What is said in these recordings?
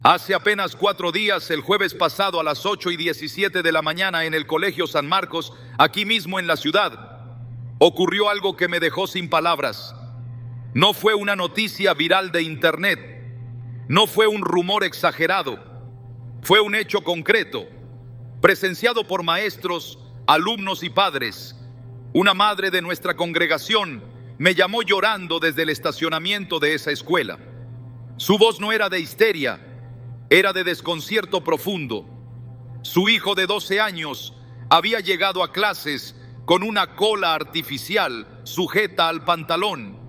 Hace apenas 4 días, el jueves pasado a las 8:17 de la mañana en el Colegio San Marcos, aquí mismo en la ciudad, ocurrió algo que me dejó sin palabras. No fue una noticia viral de internet, no fue un rumor exagerado, fue un hecho concreto, presenciado por maestros, alumnos y padres. Una madre de nuestra congregación me llamó llorando desde el estacionamiento de esa escuela. Su voz no era de histeria, era de desconcierto profundo. Su hijo de 12 años había llegado a clases con una cola artificial sujeta al pantalón,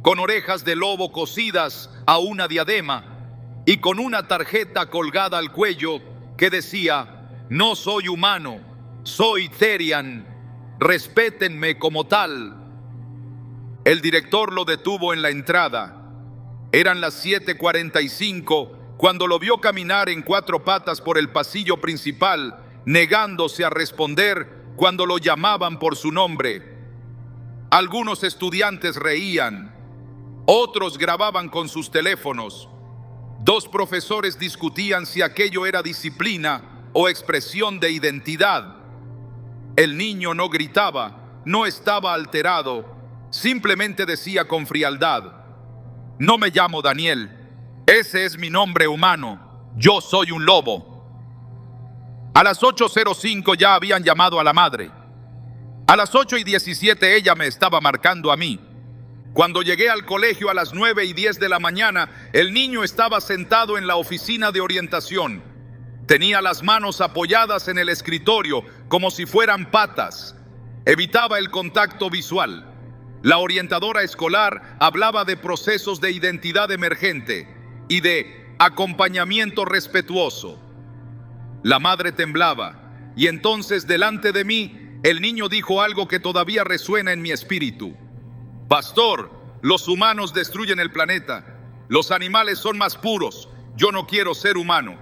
con orejas de lobo cosidas a una diadema y con una tarjeta colgada al cuello que decía: "No soy humano, soy Therian, respétenme como tal". El director lo detuvo en la entrada. Eran las 7:45 cuando lo vio caminar en 4 patas por el pasillo principal, negándose a responder cuando lo llamaban por su nombre. Algunos estudiantes reían, otros grababan con sus teléfonos. 2 profesores discutían si aquello era disciplina o expresión de identidad. El niño no gritaba, no estaba alterado, simplemente decía con frialdad: "No me llamo Daniel. Ese es mi nombre humano. Yo soy un lobo". A las 8:05 ya habían llamado a la madre. A las 8:17 ella me estaba marcando a mí. Cuando llegué al colegio a las 9:10 de la mañana, el niño estaba sentado en la oficina de orientación. Tenía las manos apoyadas en el escritorio como si fueran patas. Evitaba el contacto visual. La orientadora escolar hablaba de procesos de identidad emergente y de acompañamiento respetuoso. La madre temblaba, y entonces delante de mí el niño dijo algo que todavía resuena en mi espíritu: "Pastor, los humanos destruyen el planeta. Los animales son más puros. Yo no quiero ser humano".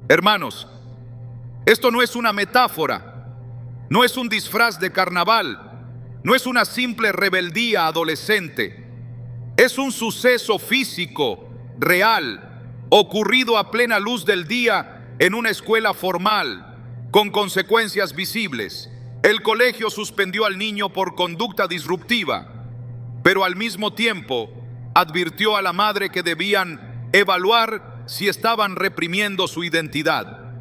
Hermanos, esto no es una metáfora, no es un disfraz de carnaval, no es una simple rebeldía adolescente. Es un suceso físico, real, ocurrido a plena luz del día en una escuela formal, con consecuencias visibles. El colegio suspendió al niño por conducta disruptiva, pero al mismo tiempo advirtió a la madre que debían evaluar si estaban reprimiendo su identidad.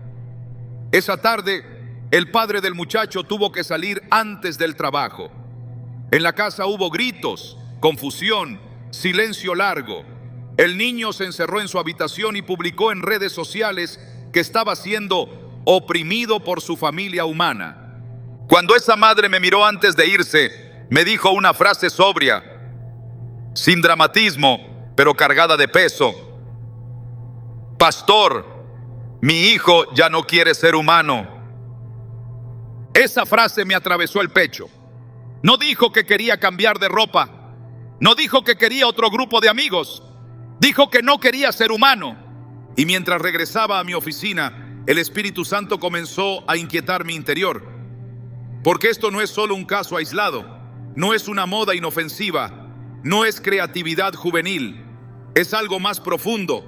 Esa tarde, el padre del muchacho tuvo que salir antes del trabajo. En la casa hubo gritos, confusión, silencio largo. El niño se encerró en su habitación y publicó en redes sociales que estaba siendo oprimido por su familia humana. Cuando esa madre me miró antes de irse, me dijo una frase sobria, sin dramatismo, pero cargada de peso: "Pastor, mi hijo ya no quiere ser humano". Esa frase me atravesó el pecho. No dijo que quería cambiar de ropa, no dijo que quería otro grupo de amigos, dijo que no quería ser humano. Y mientras regresaba a mi oficina, el Espíritu Santo comenzó a inquietar mi interior. Porque esto no es solo un caso aislado, no es una moda inofensiva, no es creatividad juvenil, es algo más profundo,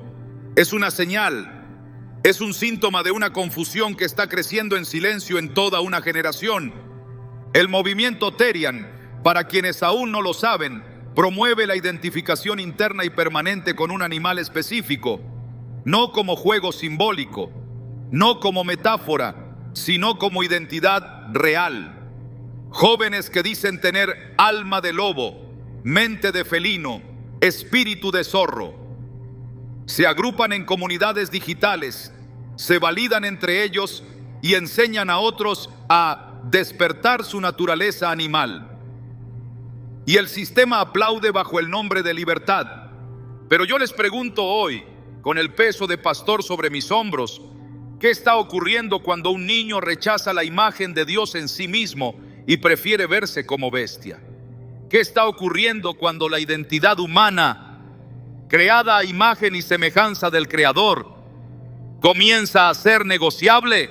es una señal, es un síntoma de una confusión que está creciendo en silencio en toda una generación. El movimiento Therian, para quienes aún no lo saben, promueve la identificación interna y permanente con un animal específico, no como juego simbólico, no como metáfora, sino como identidad real. Jóvenes que dicen tener alma de lobo, mente de felino, espíritu de zorro. Se agrupan en comunidades digitales, se validan entre ellos y enseñan a otros a despertar su naturaleza animal. Y el sistema aplaude bajo el nombre de libertad. Pero yo les pregunto hoy, con el peso de pastor sobre mis hombros, ¿qué está ocurriendo cuando un niño rechaza la imagen de Dios en sí mismo y prefiere verse como bestia? ¿Qué está ocurriendo cuando la identidad humana, creada a imagen y semejanza del Creador, comienza a ser negociable?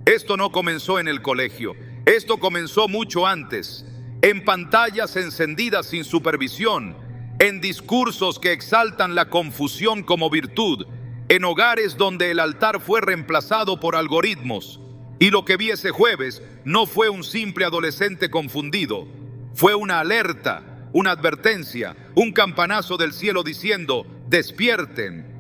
Esto no comenzó en el colegio, esto comenzó mucho antes, en pantallas encendidas sin supervisión, en discursos que exaltan la confusión como virtud, en hogares donde el altar fue reemplazado por algoritmos. Y lo que vi ese jueves no fue un simple adolescente confundido, fue una alerta, una advertencia, un campanazo del cielo diciendo: despierten.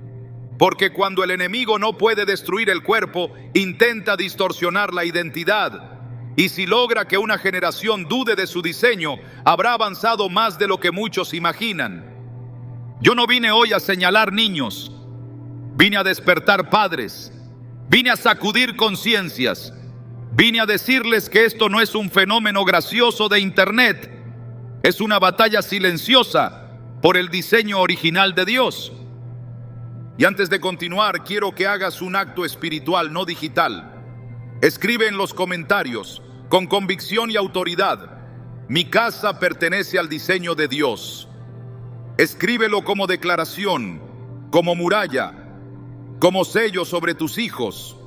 Porque cuando el enemigo no puede destruir el cuerpo, intenta distorsionar la identidad. Y si logra que una generación dude de su diseño, habrá avanzado más de lo que muchos imaginan. Yo no vine hoy a señalar niños, vine a despertar padres, vine a sacudir conciencias, vine a decirles que esto no es un fenómeno gracioso de internet, es una batalla silenciosa por el diseño original de Dios. Y antes de continuar, quiero que hagas un acto espiritual, no digital. Escribe en los comentarios, con convicción y autoridad: mi casa pertenece al diseño de Dios. Escríbelo como declaración, como muralla, como sello sobre tus hijos.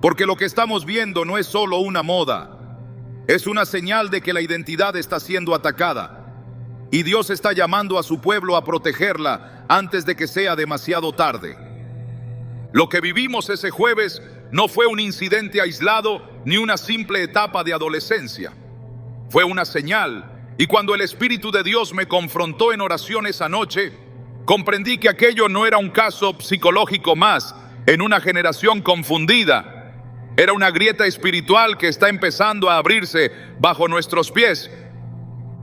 Porque lo que estamos viendo no es solo una moda, es una señal de que la identidad está siendo atacada. Y Dios está llamando a su pueblo a protegerla antes de que sea demasiado tarde. Lo que vivimos ese jueves no fue un incidente aislado ni una simple etapa de adolescencia. Fue una señal, y cuando el Espíritu de Dios me confrontó en oración esa noche, comprendí que aquello no era un caso psicológico más en una generación confundida. Era una grieta espiritual que está empezando a abrirse bajo nuestros pies.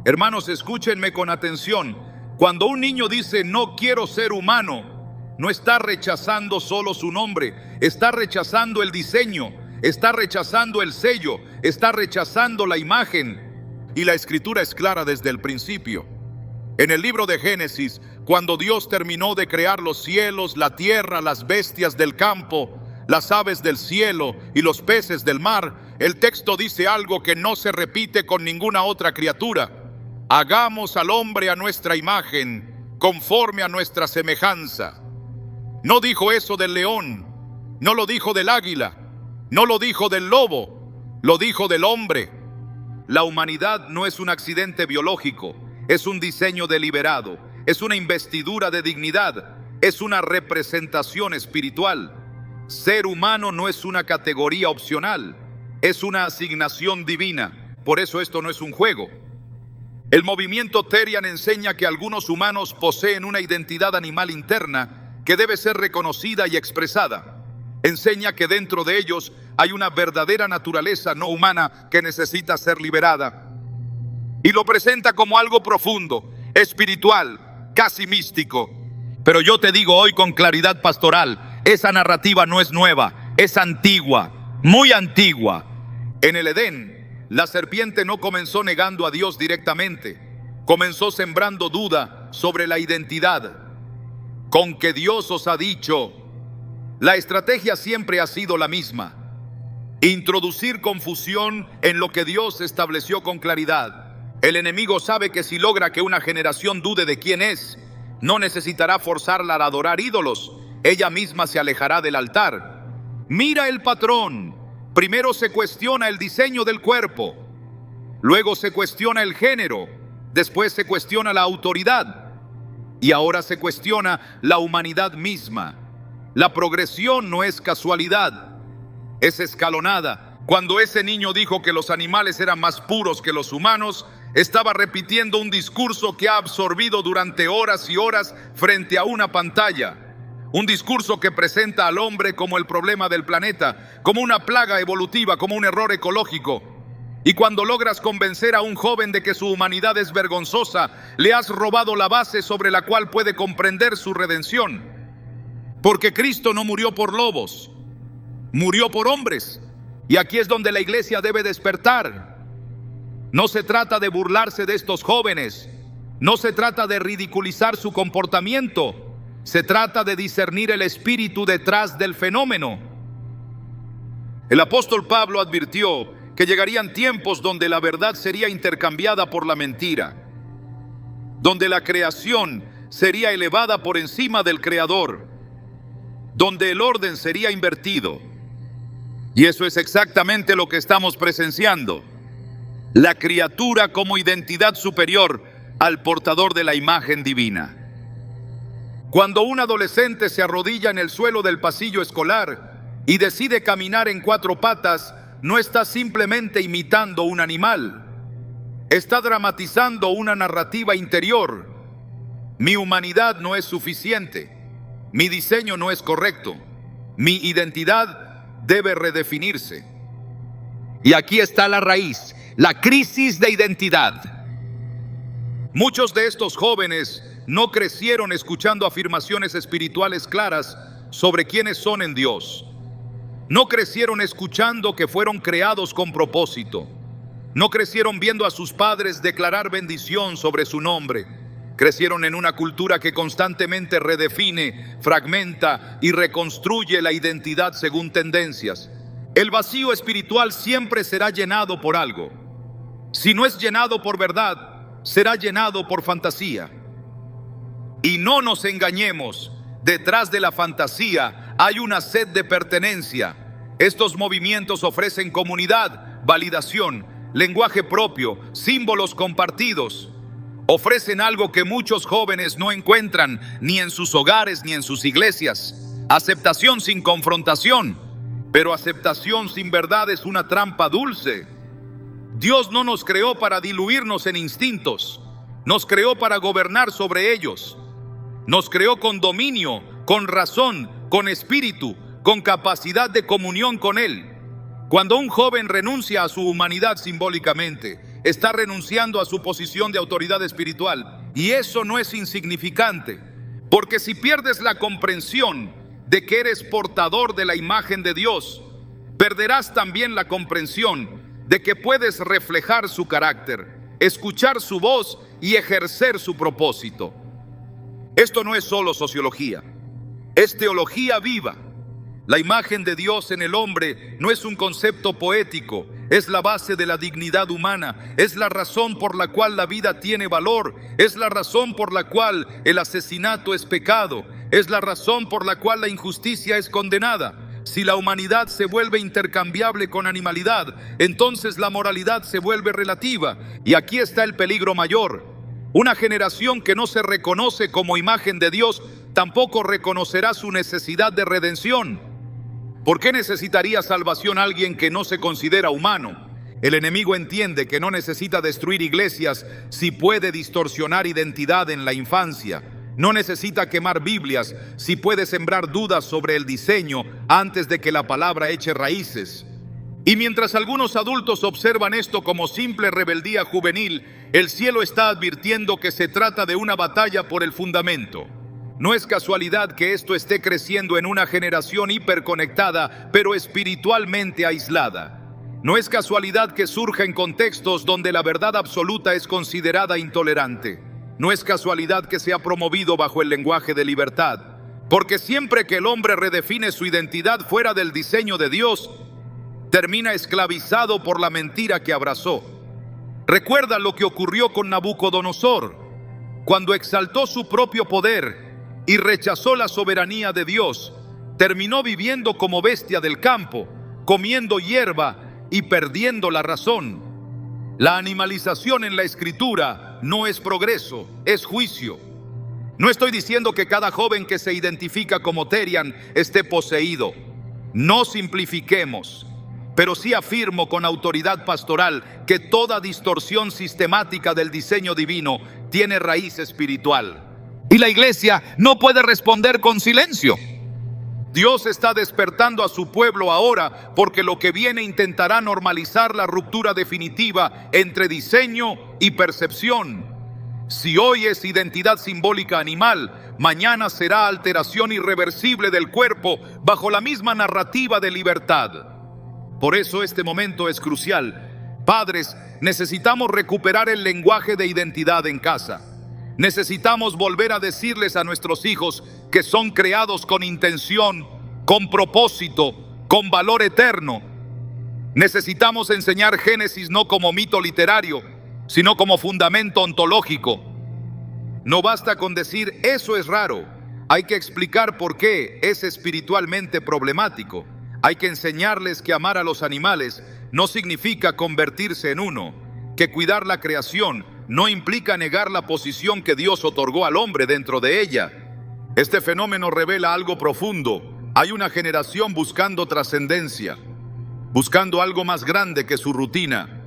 Hermanos, escúchenme con atención. Cuando un niño dice no quiero ser humano, no está rechazando solo su nombre, está rechazando el diseño, está rechazando el sello, está rechazando la imagen. Y la escritura es clara desde el principio. En el libro de Génesis, cuando Dios terminó de crear los cielos, la tierra, las bestias del campo, las aves del cielo y los peces del mar, el texto dice algo que no se repite con ninguna otra criatura: hagamos al hombre a nuestra imagen, conforme a nuestra semejanza. No dijo eso del león, no lo dijo del águila, no lo dijo del lobo, lo dijo del hombre. La humanidad no es un accidente biológico, es un diseño deliberado, es una investidura de dignidad, es una representación espiritual. Ser humano no es una categoría opcional, es una asignación divina. Por eso esto no es un juego. El movimiento Terian enseña que algunos humanos poseen una identidad animal interna que debe ser reconocida y expresada. Enseña que dentro de ellos hay una verdadera naturaleza no humana que necesita ser liberada. Y lo presenta como algo profundo, espiritual, casi místico. Pero yo te digo hoy con claridad pastoral, esa narrativa no es nueva, es antigua, muy antigua. En el Edén, la serpiente no comenzó negando a Dios directamente, comenzó sembrando duda sobre la identidad. Con que Dios os ha dicho. La estrategia siempre ha sido la misma: introducir confusión en lo que Dios estableció con claridad. El enemigo sabe que si logra que una generación dude de quién es, no necesitará forzarla a adorar ídolos, ella misma se alejará del altar. Mira el patrón: primero se cuestiona el diseño del cuerpo, luego se cuestiona el género, después se cuestiona la autoridad y ahora se cuestiona la humanidad misma. La progresión no es casualidad, es escalonada. Cuando ese niño dijo que los animales eran más puros que los humanos, estaba repitiendo un discurso que ha absorbido durante horas y horas frente a una pantalla. Un discurso que presenta al hombre como el problema del planeta, como una plaga evolutiva, como un error ecológico. Y cuando logras convencer a un joven de que su humanidad es vergonzosa, le has robado la base sobre la cual puede comprender su redención. Porque Cristo no murió por lobos, murió por hombres. Y aquí es donde la iglesia debe despertar. No se trata de burlarse de estos jóvenes, no se trata de ridiculizar su comportamiento. Se trata de discernir el espíritu detrás del fenómeno. El apóstol Pablo advirtió que llegarían tiempos donde la verdad sería intercambiada por la mentira, donde la creación sería elevada por encima del creador, donde el orden sería invertido. Y eso es exactamente lo que estamos presenciando. La criatura como identidad superior al portador de la imagen divina. Cuando un adolescente se arrodilla en el suelo del pasillo escolar y decide caminar en 4 patas, no está simplemente imitando un animal, está dramatizando una narrativa interior. Mi humanidad no es suficiente, mi diseño no es correcto, mi identidad debe redefinirse. Y aquí está la raíz, la crisis de identidad. Muchos de estos jóvenes no crecieron escuchando afirmaciones espirituales claras sobre quiénes son en Dios. No crecieron escuchando que fueron creados con propósito. No crecieron viendo a sus padres declarar bendición sobre su nombre. Crecieron en una cultura que constantemente redefine, fragmenta y reconstruye la identidad según tendencias. El vacío espiritual siempre será llenado por algo. Si no es llenado por verdad, será llenado por fantasía. Y no nos engañemos, detrás de la fantasía hay una sed de pertenencia. Estos movimientos ofrecen comunidad, validación, lenguaje propio, símbolos compartidos. Ofrecen algo que muchos jóvenes no encuentran ni en sus hogares ni en sus iglesias. Aceptación sin confrontación. Pero aceptación sin verdad es una trampa dulce. Dios no nos creó para diluirnos en instintos. Nos creó para gobernar sobre ellos. Nos creó con dominio, con razón, con espíritu, con capacidad de comunión con Él. Cuando un joven renuncia a su humanidad simbólicamente, está renunciando a su posición de autoridad espiritual. Y eso no es insignificante, porque si pierdes la comprensión de que eres portador de la imagen de Dios, perderás también la comprensión de que puedes reflejar su carácter, escuchar su voz y ejercer su propósito. Esto no es solo sociología, es teología viva. La imagen de Dios en el hombre no es un concepto poético, es la base de la dignidad humana, es la razón por la cual la vida tiene valor, es la razón por la cual el asesinato es pecado, es la razón por la cual la injusticia es condenada. Si la humanidad se vuelve intercambiable con animalidad, entonces la moralidad se vuelve relativa. Y aquí está el peligro mayor. Una generación que no se reconoce como imagen de Dios tampoco reconocerá su necesidad de redención. ¿Por qué necesitaría salvación alguien que no se considera humano? El enemigo entiende que no necesita destruir iglesias si puede distorsionar identidad en la infancia. No necesita quemar Biblias si puede sembrar dudas sobre el diseño antes de que la palabra eche raíces. Y mientras algunos adultos observan esto como simple rebeldía juvenil, el cielo está advirtiendo que se trata de una batalla por el fundamento. No es casualidad que esto esté creciendo en una generación hiperconectada, pero espiritualmente aislada. No es casualidad que surja en contextos donde la verdad absoluta es considerada intolerante. No es casualidad que sea promovido bajo el lenguaje de libertad, porque siempre que el hombre redefine su identidad fuera del diseño de Dios, termina esclavizado por la mentira que abrazó. Recuerda lo que ocurrió con Nabucodonosor, cuando exaltó su propio poder y rechazó la soberanía de Dios. Terminó viviendo como bestia del campo, comiendo hierba y perdiendo la razón. La animalización en la escritura no es progreso, es juicio. No estoy diciendo que cada joven que se identifica como Terian esté poseído. No simplifiquemos, pero sí afirmo con autoridad pastoral que toda distorsión sistemática del diseño divino tiene raíz espiritual. Y la iglesia no puede responder con silencio. Dios está despertando a su pueblo ahora, porque lo que viene intentará normalizar la ruptura definitiva entre diseño y percepción. Si hoy es identidad simbólica animal, mañana será alteración irreversible del cuerpo bajo la misma narrativa de libertad. Por eso este momento es crucial. Padres, necesitamos recuperar el lenguaje de identidad en casa. Necesitamos volver a decirles a nuestros hijos que son creados con intención, con propósito, con valor eterno. Necesitamos enseñar Génesis no como mito literario, sino como fundamento ontológico. No basta con decir eso es raro. Hay que explicar por qué es espiritualmente problemático. Hay que enseñarles que amar a los animales no significa convertirse en uno, que cuidar la creación no implica negar la posición que Dios otorgó al hombre dentro de ella. Este fenómeno revela algo profundo. Hay una generación buscando trascendencia, buscando algo más grande que su rutina,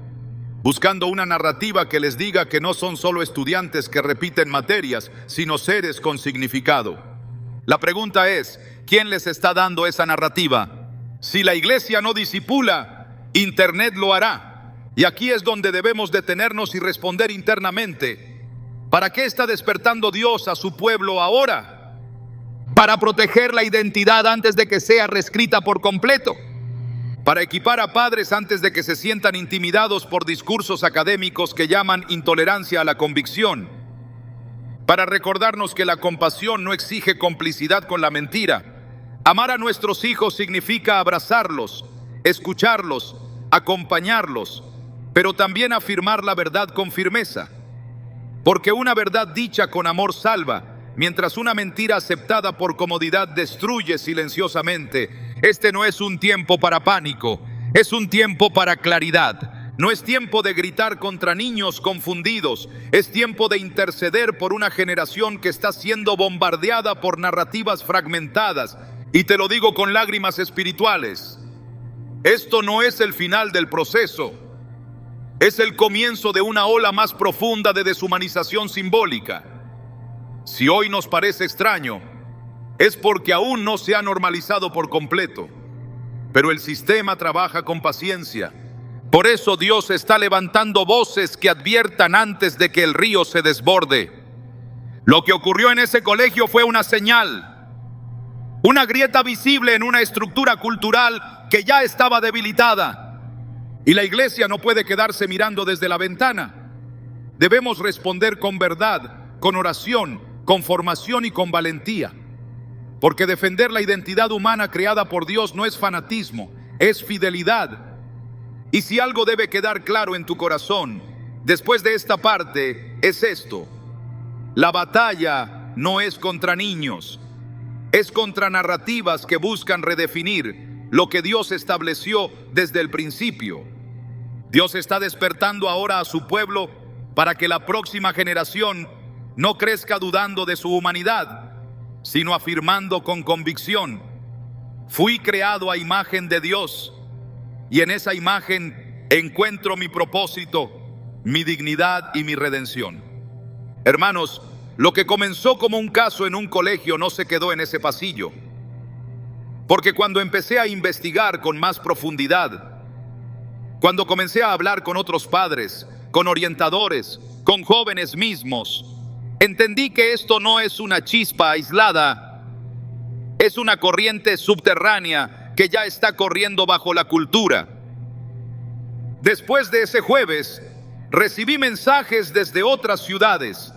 buscando una narrativa que les diga que no son solo estudiantes que repiten materias, sino seres con significado. La pregunta es, ¿quién les está dando esa narrativa? Si la iglesia no discipula, Internet lo hará. Y aquí es donde debemos detenernos y responder internamente. ¿Para qué está despertando Dios a su pueblo ahora? Para proteger la identidad antes de que sea reescrita por completo. Para equipar a padres antes de que se sientan intimidados por discursos académicos que llaman intolerancia a la convicción. Para recordarnos que la compasión no exige complicidad con la mentira. Amar a nuestros hijos significa abrazarlos, escucharlos, acompañarlos, pero también afirmar la verdad con firmeza. Porque una verdad dicha con amor salva, mientras una mentira aceptada por comodidad destruye silenciosamente. Este no es un tiempo para pánico, es un tiempo para claridad. No es tiempo de gritar contra niños confundidos, es tiempo de interceder por una generación que está siendo bombardeada por narrativas fragmentadas. Y te lo digo con lágrimas espirituales. Esto no es el final del proceso, es el comienzo de una ola más profunda de deshumanización simbólica. Si hoy nos parece extraño, es porque aún no se ha normalizado por completo, pero el sistema trabaja con paciencia. Por eso Dios está levantando voces que adviertan antes de que el río se desborde. Lo que ocurrió en ese colegio fue una señal, una grieta visible en una estructura cultural que ya estaba debilitada. Y la iglesia no puede quedarse mirando desde la ventana. Debemos responder con verdad, con oración, con formación y con valentía. Porque defender la identidad humana creada por Dios no es fanatismo, es fidelidad. Y si algo debe quedar claro en tu corazón, después de esta parte, es esto. La batalla no es contra niños, es contra narrativas que buscan redefinir lo que Dios estableció desde el principio. Dios está despertando ahora a su pueblo para que la próxima generación no crezca dudando de su humanidad, sino afirmando con convicción: fui creado a imagen de Dios y en esa imagen encuentro mi propósito, mi dignidad y mi redención. Hermanos, lo que comenzó como un caso en un colegio no se quedó en ese pasillo, porque cuando empecé a investigar con más profundidad, cuando comencé a hablar con otros padres, con orientadores, con jóvenes mismos, entendí que esto no es una chispa aislada, es una corriente subterránea que ya está corriendo bajo la cultura. Después de ese jueves, recibí mensajes desde otras ciudades.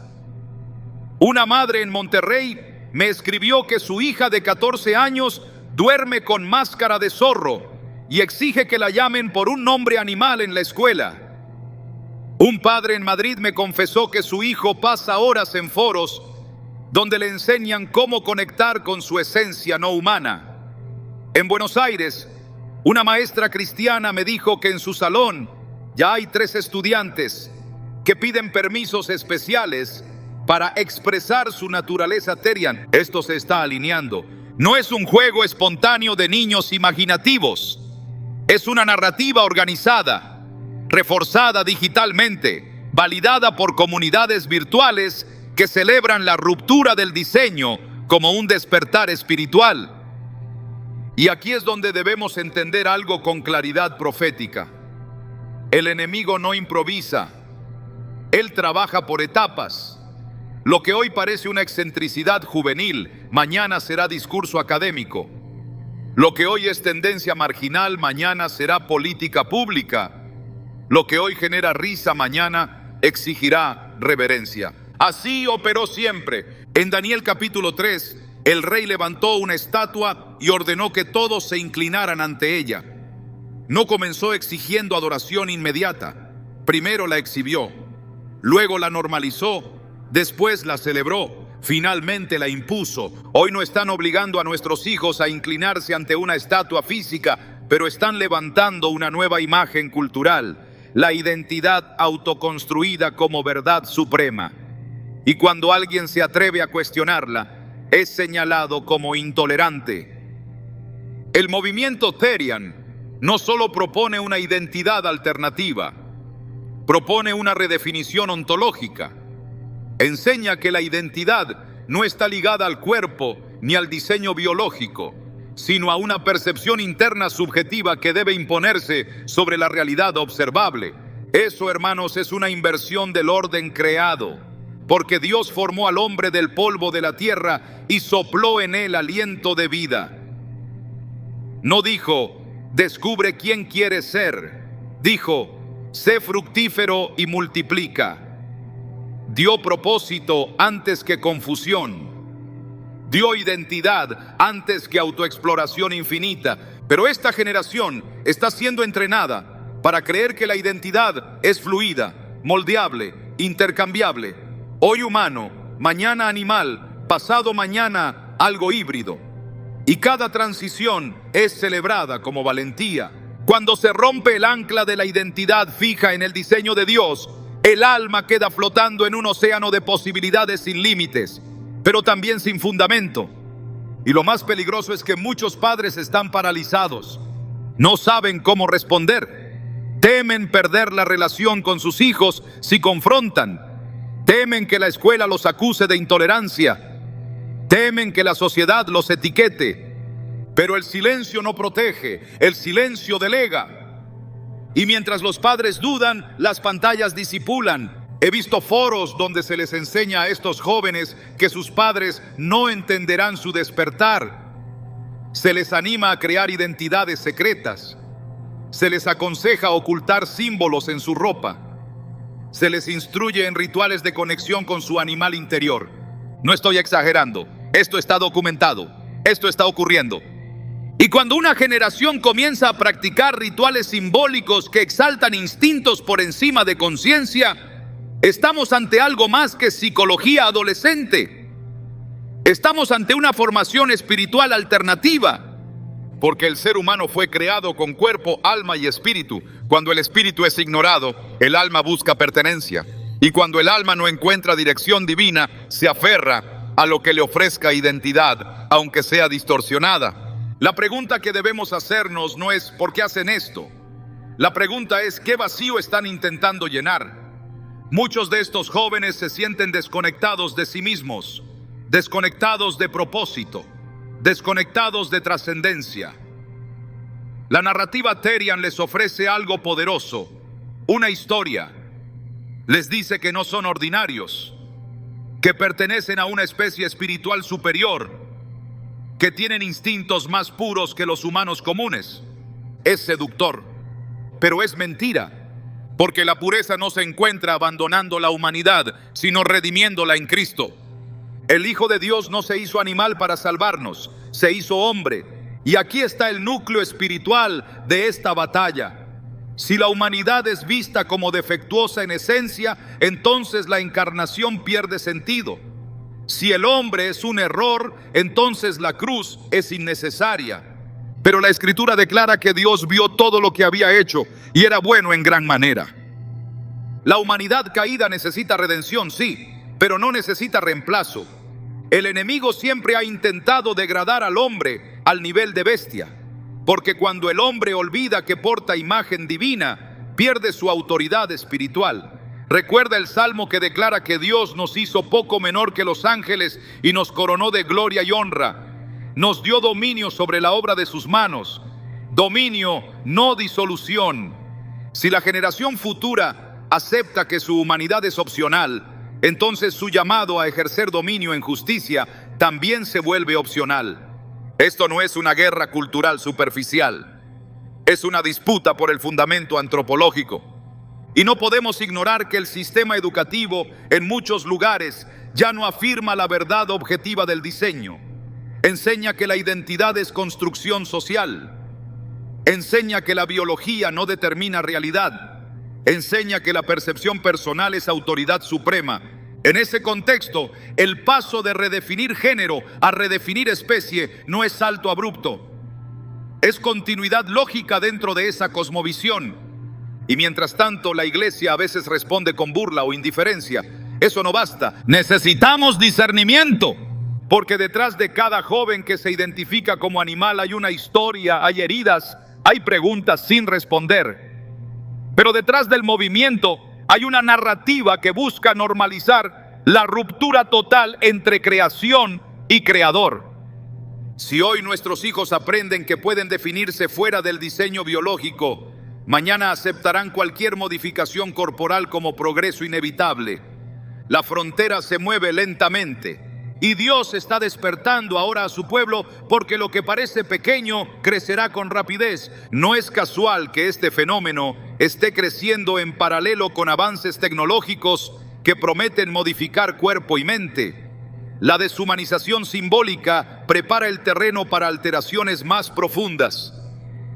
Una madre en Monterrey me escribió que su hija de 14 años duerme con máscara de zorro y exige que la llamen por un nombre animal en la escuela. Un padre en Madrid me confesó que su hijo pasa horas en foros donde le enseñan cómo conectar con su esencia no humana. En Buenos Aires, una maestra cristiana me dijo que en su salón ya hay 3 estudiantes que piden permisos especiales para expresar su naturaleza terian. Esto se está alineando. No es un juego espontáneo de niños imaginativos, es una narrativa organizada, reforzada digitalmente, validada por comunidades virtuales que celebran la ruptura del diseño como un despertar espiritual. Y aquí es donde debemos entender algo con claridad profética. El enemigo no improvisa, él trabaja por etapas. Lo que hoy parece una excentricidad juvenil, mañana será discurso académico. Lo que hoy es tendencia marginal, mañana será política pública. Lo que hoy genera risa, mañana exigirá reverencia. Así operó siempre. En Daniel capítulo 3, el rey levantó una estatua y ordenó que todos se inclinaran ante ella. No comenzó exigiendo adoración inmediata. Primero la exhibió, luego la normalizó, después la celebró, finalmente la impuso. Hoy no están obligando a nuestros hijos a inclinarse ante una estatua física, pero están levantando una nueva imagen cultural. la identidad autoconstruida como verdad suprema. Y cuando alguien se atreve a cuestionarla, es señalado como intolerante. El movimiento Therian no solo propone una identidad alternativa, propone una redefinición ontológica. Enseña que la identidad no está ligada al cuerpo ni al diseño biológico, sino a una percepción interna subjetiva que debe imponerse sobre la realidad observable. Eso, hermanos, es una inversión del orden creado, porque Dios formó al hombre del polvo de la tierra y sopló en él aliento de vida. No dijo, descubre quién quieres ser. Dijo, sé fructífero y multiplica. Dio propósito antes que confusión. Dio identidad antes que autoexploración infinita. Pero esta generación está siendo entrenada para creer que la identidad es fluida, moldeable, intercambiable. Hoy humano, mañana animal, pasado mañana algo híbrido. Y cada transición es celebrada como valentía. Cuando se rompe el ancla de la identidad fija en el diseño de Dios, el alma queda flotando en un océano de posibilidades sin límites, pero también sin fundamento. Y lo más peligroso es que muchos padres están paralizados. No saben cómo responder. Temen perder la relación con sus hijos si confrontan. Temen que la escuela los acuse de intolerancia. Temen que la sociedad los etiquete. Pero el silencio no protege, el silencio delega. Y mientras los padres dudan, las pantallas disipulan. He visto foros donde se les enseña a estos jóvenes que sus padres no entenderán su despertar. Se les anima a crear identidades secretas. Se les aconseja ocultar símbolos en su ropa. Se les instruye en rituales de conexión con su animal interior. No estoy exagerando. Esto está documentado. Esto está ocurriendo. Y cuando una generación comienza a practicar rituales simbólicos que exaltan instintos por encima de conciencia, estamos ante algo más que psicología adolescente. Estamos ante una formación espiritual alternativa, porque el ser humano fue creado con cuerpo, alma y espíritu. Cuando el espíritu es ignorado, el alma busca pertenencia. Y cuando el alma no encuentra dirección divina, se aferra a lo que le ofrezca identidad, aunque sea distorsionada. La pregunta que debemos hacernos no es ¿por qué hacen esto? La pregunta es ¿qué vacío están intentando llenar? Muchos de estos jóvenes se sienten desconectados de sí mismos, desconectados de propósito, desconectados de trascendencia. La narrativa Therian les ofrece algo poderoso, una historia. Les dice que no son ordinarios, que pertenecen a una especie espiritual superior, que tienen instintos más puros que los humanos comunes. Es seductor, pero es mentira, porque la pureza no se encuentra abandonando la humanidad, sino redimiéndola en Cristo. El Hijo de Dios no se hizo animal para salvarnos, se hizo hombre. Y aquí está el núcleo espiritual de esta batalla. Si la humanidad es vista como defectuosa en esencia, entonces la encarnación pierde sentido. Si el hombre es un error, entonces la cruz es innecesaria. Pero la Escritura declara que Dios vio todo lo que había hecho y era bueno en gran manera. La humanidad caída necesita redención, sí, pero no necesita reemplazo. El enemigo siempre ha intentado degradar al hombre al nivel de bestia, porque cuando el hombre olvida que porta imagen divina, pierde su autoridad espiritual. Recuerda el salmo que declara que Dios nos hizo poco menor que los ángeles y nos coronó de gloria y honra. Nos dio dominio sobre la obra de sus manos. Dominio, no disolución. Si la generación futura acepta que su humanidad es opcional, entonces su llamado a ejercer dominio en justicia también se vuelve opcional. Esto no es una guerra cultural superficial. Es una disputa por el fundamento antropológico. Y no podemos ignorar que el sistema educativo en muchos lugares ya no afirma la verdad objetiva del diseño. Enseña que la identidad es construcción social. Enseña que la biología no determina realidad. Enseña que la percepción personal es autoridad suprema. En ese contexto, el paso de redefinir género a redefinir especie no es salto abrupto. Es continuidad lógica dentro de esa cosmovisión. Y mientras tanto, la iglesia a veces responde con burla o indiferencia. Eso no basta. Necesitamos discernimiento. Porque detrás de cada joven que se identifica como animal hay una historia, hay heridas, hay preguntas sin responder. Pero detrás del movimiento hay una narrativa que busca normalizar la ruptura total entre creación y creador. Si hoy nuestros hijos aprenden que pueden definirse fuera del diseño biológico, mañana aceptarán cualquier modificación corporal como progreso inevitable. La frontera se mueve lentamente y Dios está despertando ahora a su pueblo porque lo que parece pequeño crecerá con rapidez. No es casual que este fenómeno esté creciendo en paralelo con avances tecnológicos que prometen modificar cuerpo y mente. La deshumanización simbólica prepara el terreno para alteraciones más profundas.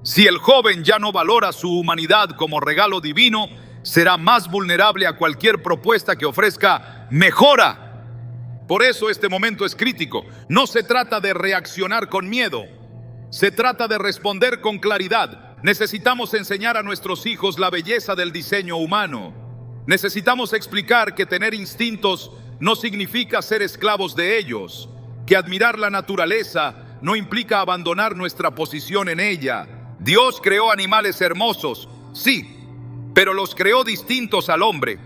Si el joven ya no valora su humanidad como regalo divino, será más vulnerable a cualquier propuesta que ofrezca mejora. Por eso este momento es crítico. No se trata de reaccionar con miedo, se trata de responder con claridad. Necesitamos enseñar a nuestros hijos la belleza del diseño humano. Necesitamos explicar que tener instintos no significa ser esclavos de ellos, que admirar la naturaleza no implica abandonar nuestra posición en ella. Dios creó animales hermosos, sí, pero los creó distintos al hombre,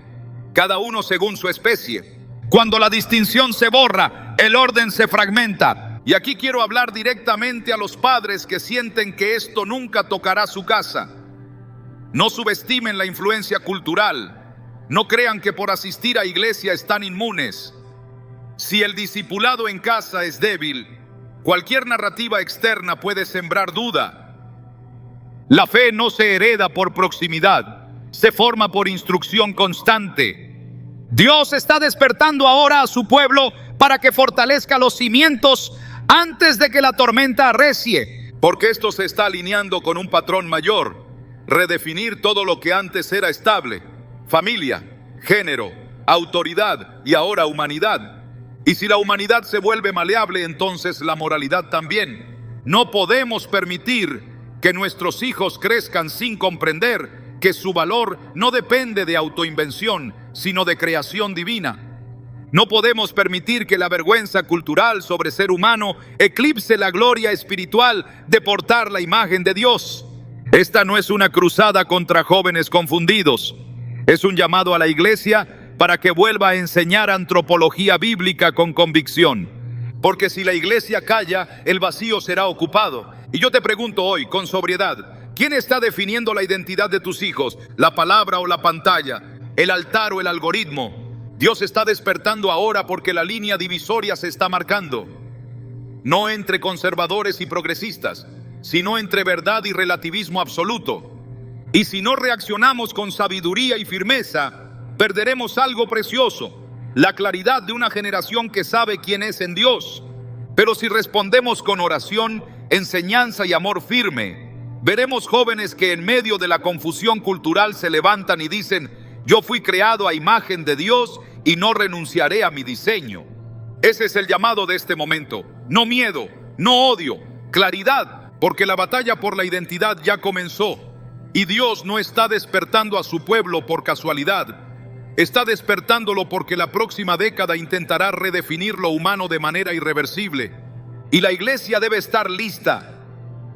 cada uno según su especie. Cuando la distinción se borra, el orden se fragmenta. Y aquí quiero hablar directamente a los padres que sienten que esto nunca tocará su casa. No subestimen la influencia cultural. No crean que por asistir a iglesia están inmunes. Si el discipulado en casa es débil, cualquier narrativa externa puede sembrar duda. La fe no se hereda por proximidad, se forma por instrucción constante. Dios está despertando ahora a su pueblo para que fortalezca los cimientos antes de que la tormenta arrecie. Porque esto se está alineando con un patrón mayor: redefinir todo lo que antes era estable: familia, género, autoridad y ahora humanidad. Y si la humanidad se vuelve maleable, entonces la moralidad también. No podemos permitir que nuestros hijos crezcan sin comprender que su valor no depende de autoinvención, sino de creación divina. No podemos permitir que la vergüenza cultural sobre ser humano eclipse la gloria espiritual de portar la imagen de Dios. Esta no es una cruzada contra jóvenes confundidos. Es un llamado a la iglesia para que vuelva a enseñar antropología bíblica con convicción. Porque si la iglesia calla, el vacío será ocupado. Y yo te pregunto hoy, con sobriedad, ¿quién está definiendo la identidad de tus hijos? ¿La palabra o la pantalla? ¿El altar o el algoritmo? Dios está despertando ahora porque la línea divisoria se está marcando. No entre conservadores y progresistas, sino entre verdad y relativismo absoluto. Y si no reaccionamos con sabiduría y firmeza, perderemos algo precioso: la claridad de una generación que sabe quién es en Dios. Pero si respondemos con oración, enseñanza y amor firme, veremos jóvenes que en medio de la confusión cultural se levantan y dicen: yo fui creado a imagen de Dios y no renunciaré a mi diseño. Ese es el llamado de este momento. No miedo, no odio, claridad, porque la batalla por la identidad ya comenzó. Y Dios no está despertando a su pueblo por casualidad. Está despertándolo porque la próxima década intentará redefinir lo humano de manera irreversible. Y la iglesia debe estar lista.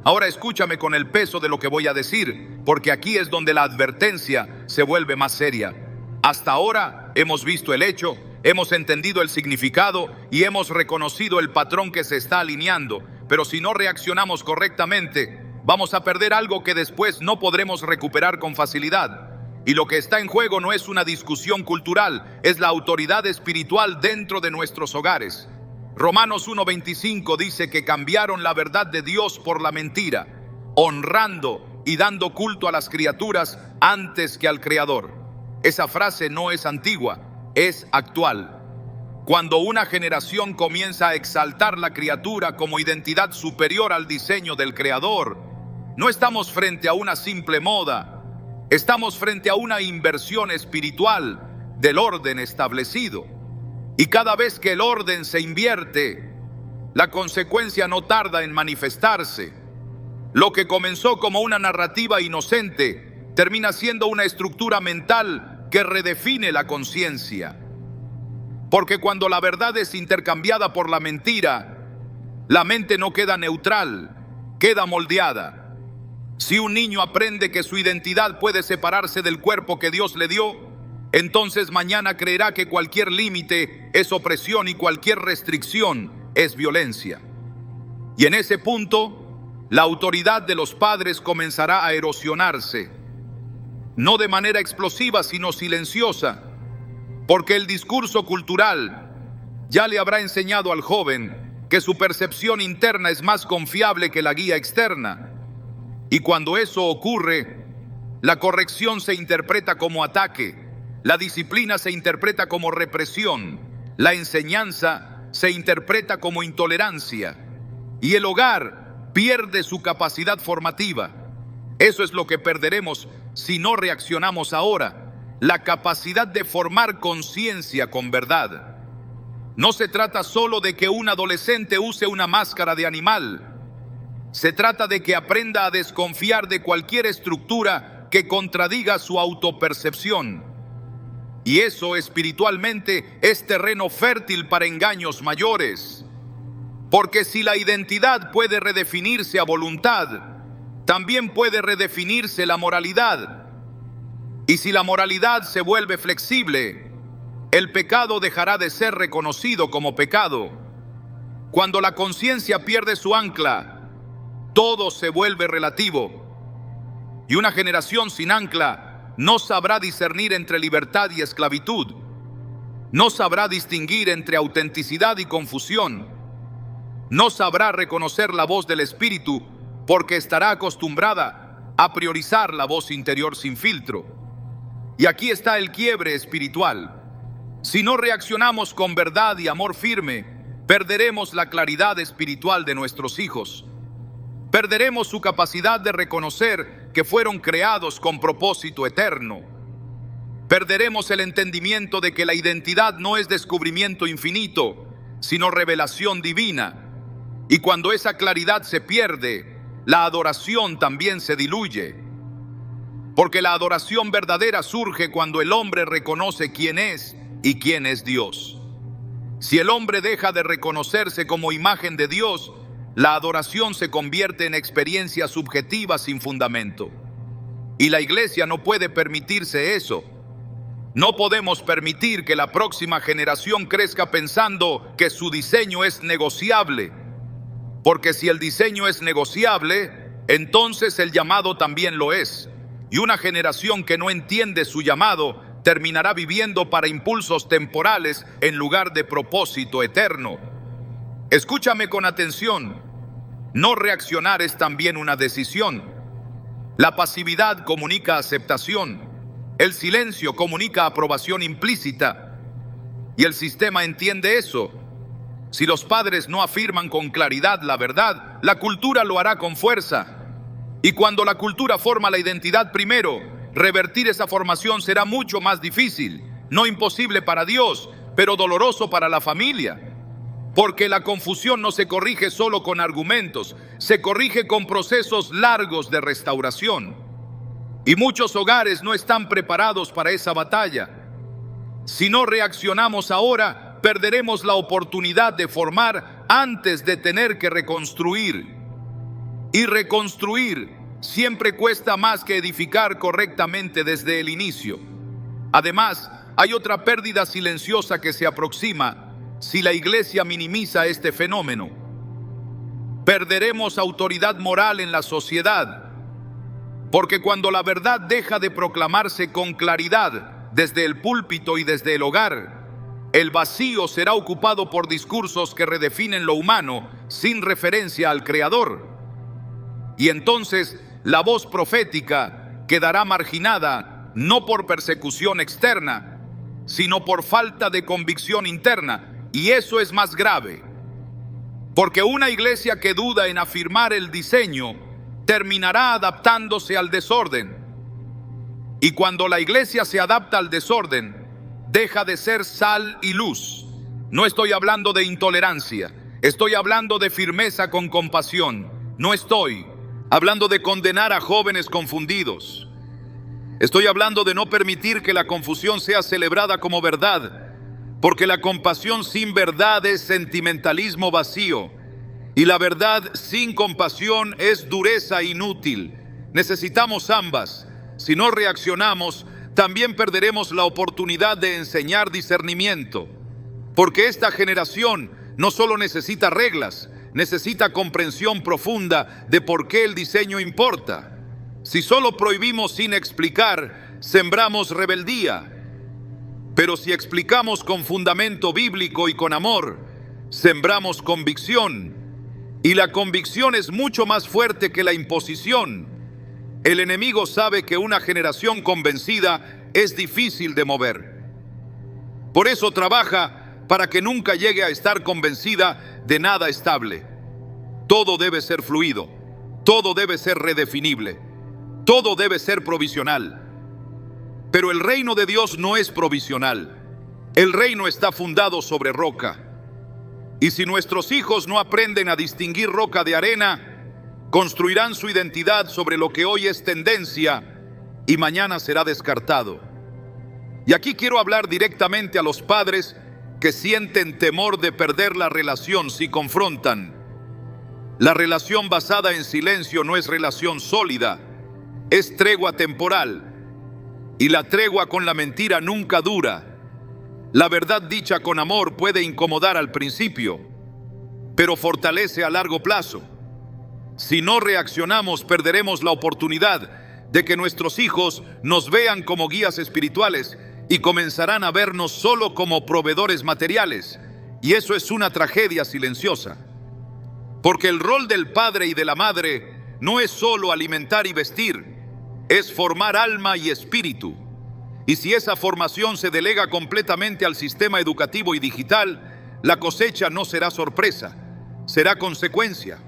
Ahora escúchame con el peso de lo que voy a decir, porque aquí es donde la advertencia se vuelve más seria. Hasta ahora hemos visto el hecho, hemos entendido el significado y hemos reconocido el patrón que se está alineando. Pero si no reaccionamos correctamente, vamos a perder algo que después no podremos recuperar con facilidad. Y lo que está en juego no es una discusión cultural, es la autoridad espiritual dentro de nuestros hogares. Romanos 1:25 dice que cambiaron la verdad de Dios por la mentira, honrando y dando culto a las criaturas antes que al Creador. Esa frase no es antigua, es actual. Cuando una generación comienza a exaltar la criatura como identidad superior al diseño del Creador, no estamos frente a una simple moda, estamos frente a una inversión espiritual del orden establecido. Y cada vez que el orden se invierte, la consecuencia no tarda en manifestarse. Lo que comenzó como una narrativa inocente termina siendo una estructura mental que redefine la conciencia. Porque cuando la verdad es intercambiada por la mentira, la mente no queda neutral, queda moldeada. Si un niño aprende que su identidad puede separarse del cuerpo que Dios le dio, entonces mañana creerá que cualquier límite es opresión y cualquier restricción es violencia. Y en ese punto, la autoridad de los padres comenzará a erosionarse, no de manera explosiva, sino silenciosa, porque el discurso cultural ya le habrá enseñado al joven que su percepción interna es más confiable que la guía externa. Y cuando eso ocurre, la corrección se interpreta como ataque, la disciplina se interpreta como represión, la enseñanza se interpreta como intolerancia, y el hogar pierde su capacidad formativa. Eso es lo que perderemos si no reaccionamos ahora. La capacidad de formar conciencia con verdad. No se trata solo de que un adolescente use una máscara de animal. Se trata de que aprenda a desconfiar de cualquier estructura que contradiga su autopercepción. Y eso espiritualmente es terreno fértil para engaños mayores. Porque si la identidad puede redefinirse a voluntad, también puede redefinirse la moralidad. Y si la moralidad se vuelve flexible, el pecado dejará de ser reconocido como pecado. Cuando la conciencia pierde su ancla, todo se vuelve relativo. Y una generación sin ancla no sabrá discernir entre libertad y esclavitud. No sabrá distinguir entre autenticidad y confusión. No sabrá reconocer la voz del Espíritu porque estará acostumbrada a priorizar la voz interior sin filtro. Y aquí está el quiebre espiritual. Si no reaccionamos con verdad y amor firme, perderemos la claridad espiritual de nuestros hijos. Perderemos su capacidad de reconocer que fueron creados con propósito eterno. Perderemos el entendimiento de que la identidad no es descubrimiento infinito, sino revelación divina. Y cuando esa claridad se pierde, la adoración también se diluye. Porque la adoración verdadera surge cuando el hombre reconoce quién es y quién es Dios. Si el hombre deja de reconocerse como imagen de Dios, la adoración se convierte en experiencia subjetiva sin fundamento. Y la iglesia no puede permitirse eso. No podemos permitir que la próxima generación crezca pensando que su diseño es negociable. Porque si el diseño es negociable, entonces el llamado también lo es. Y una generación que no entiende su llamado terminará viviendo para impulsos temporales en lugar de propósito eterno. Escúchame con atención. No reaccionar es también una decisión. La pasividad comunica aceptación. El silencio comunica aprobación implícita. Y el sistema entiende eso. Si los padres no afirman con claridad la verdad, la cultura lo hará con fuerza. Y cuando la cultura forma la identidad primero, revertir esa formación será mucho más difícil, no imposible para Dios, pero doloroso para la familia. Porque la confusión no se corrige solo con argumentos, se corrige con procesos largos de restauración. Y muchos hogares no están preparados para esa batalla. Si no reaccionamos ahora, perderemos la oportunidad de formar antes de tener que reconstruir. Y reconstruir siempre cuesta más que edificar correctamente desde el inicio. Además, hay otra pérdida silenciosa que se aproxima si la iglesia minimiza este fenómeno. Perderemos autoridad moral en la sociedad, porque cuando la verdad deja de proclamarse con claridad desde el púlpito y desde el hogar, el vacío será ocupado por discursos que redefinen lo humano sin referencia al Creador. Y entonces la voz profética quedará marginada no por persecución externa, sino por falta de convicción interna. Y eso es más grave, porque una iglesia que duda en afirmar el diseño terminará adaptándose al desorden. Y cuando la iglesia se adapta al desorden, deja de ser sal y luz. No estoy hablando de intolerancia, estoy hablando de firmeza con compasión. No estoy hablando de condenar a jóvenes confundidos. Estoy hablando de no permitir que la confusión sea celebrada como verdad, porque la compasión sin verdad es sentimentalismo vacío, y la verdad sin compasión es dureza inútil. Necesitamos ambas. Si no reaccionamos, también perderemos la oportunidad de enseñar discernimiento, porque esta generación no solo necesita reglas, necesita comprensión profunda de por qué el diseño importa. Si solo prohibimos sin explicar, sembramos rebeldía. Pero si explicamos con fundamento bíblico y con amor, sembramos convicción. Y la convicción es mucho más fuerte que la imposición. El enemigo sabe que una generación convencida es difícil de mover. Por eso trabaja para que nunca llegue a estar convencida de nada estable. Todo debe ser fluido, todo debe ser redefinible, todo debe ser provisional. Pero el reino de Dios no es provisional. El reino está fundado sobre roca. Y si nuestros hijos no aprenden a distinguir roca de arena, construirán su identidad sobre lo que hoy es tendencia y mañana será descartado. Y aquí quiero hablar directamente a los padres que sienten temor de perder la relación si confrontan. La relación basada en silencio no es relación sólida, es tregua temporal. Y la tregua con la mentira nunca dura. La verdad dicha con amor puede incomodar al principio, pero fortalece a largo plazo. Si no reaccionamos, perderemos la oportunidad de que nuestros hijos nos vean como guías espirituales y comenzarán a vernos solo como proveedores materiales. Y eso es una tragedia silenciosa. Porque el rol del padre y de la madre no es solo alimentar y vestir, es formar alma y espíritu. Y si esa formación se delega completamente al sistema educativo y digital, la cosecha no será sorpresa, será consecuencia.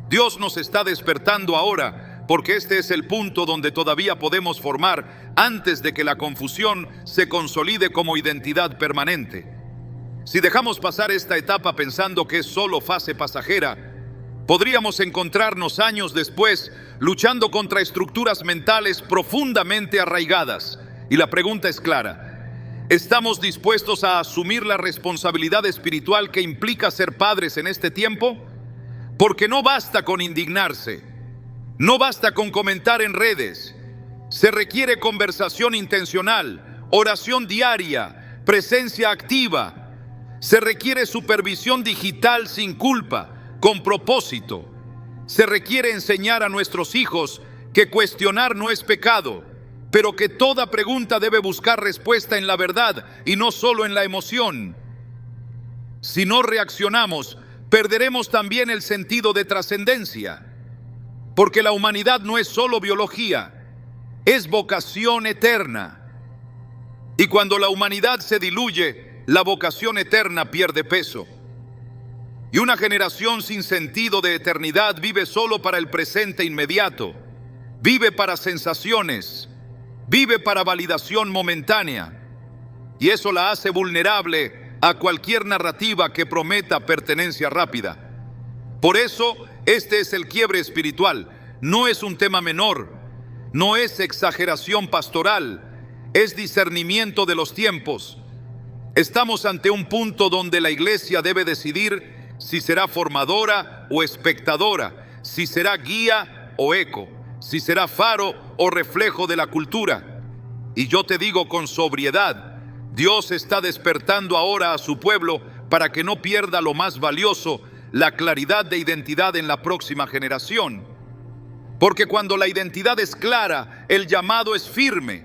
Dios nos está despertando ahora, porque este es el punto donde todavía podemos formar antes de que la confusión se consolide como identidad permanente. Si dejamos pasar esta etapa pensando que es solo fase pasajera, podríamos encontrarnos años después luchando contra estructuras mentales profundamente arraigadas. Y la pregunta es clara: ¿estamos dispuestos a asumir la responsabilidad espiritual que implica ser padres en este tiempo? Porque no basta con indignarse, no basta con comentar en redes. Se requiere conversación intencional, oración diaria, presencia activa. Se requiere supervisión digital sin culpa, con propósito. Se requiere enseñar a nuestros hijos que cuestionar no es pecado, pero que toda pregunta debe buscar respuesta en la verdad y no solo en la emoción. Si no reaccionamos, perderemos también el sentido de trascendencia, porque la humanidad no es solo biología, es vocación eterna. Y cuando la humanidad se diluye, la vocación eterna pierde peso. Y una generación sin sentido de eternidad vive solo para el presente inmediato, vive para sensaciones, vive para validación momentánea, y eso la hace vulnerable a cualquier narrativa que prometa pertenencia rápida. Por eso, este es el quiebre espiritual. No es un tema menor, no es exageración pastoral, es discernimiento de los tiempos. Estamos ante un punto donde la iglesia debe decidir si será formadora o espectadora, si será guía o eco, si será faro o reflejo de la cultura. Y yo te digo con sobriedad, Dios está despertando ahora a su pueblo para que no pierda lo más valioso, la claridad de identidad en la próxima generación. Porque cuando la identidad es clara, el llamado es firme.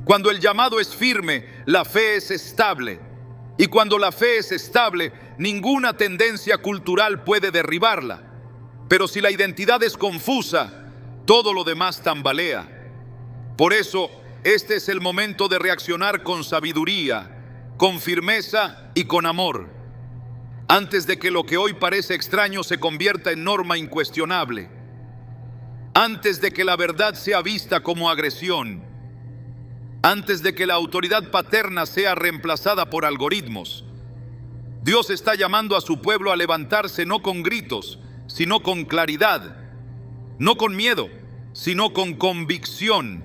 Cuando el llamado es firme, la fe es estable. Y cuando la fe es estable, ninguna tendencia cultural puede derribarla. Pero si la identidad es confusa, todo lo demás tambalea. Por eso, este es el momento de reaccionar con sabiduría, con firmeza y con amor, antes de que lo que hoy parece extraño se convierta en norma incuestionable, antes de que la verdad sea vista como agresión, antes de que la autoridad paterna sea reemplazada por algoritmos. Dios está llamando a su pueblo a levantarse no con gritos, sino con claridad, no con miedo, sino con convicción.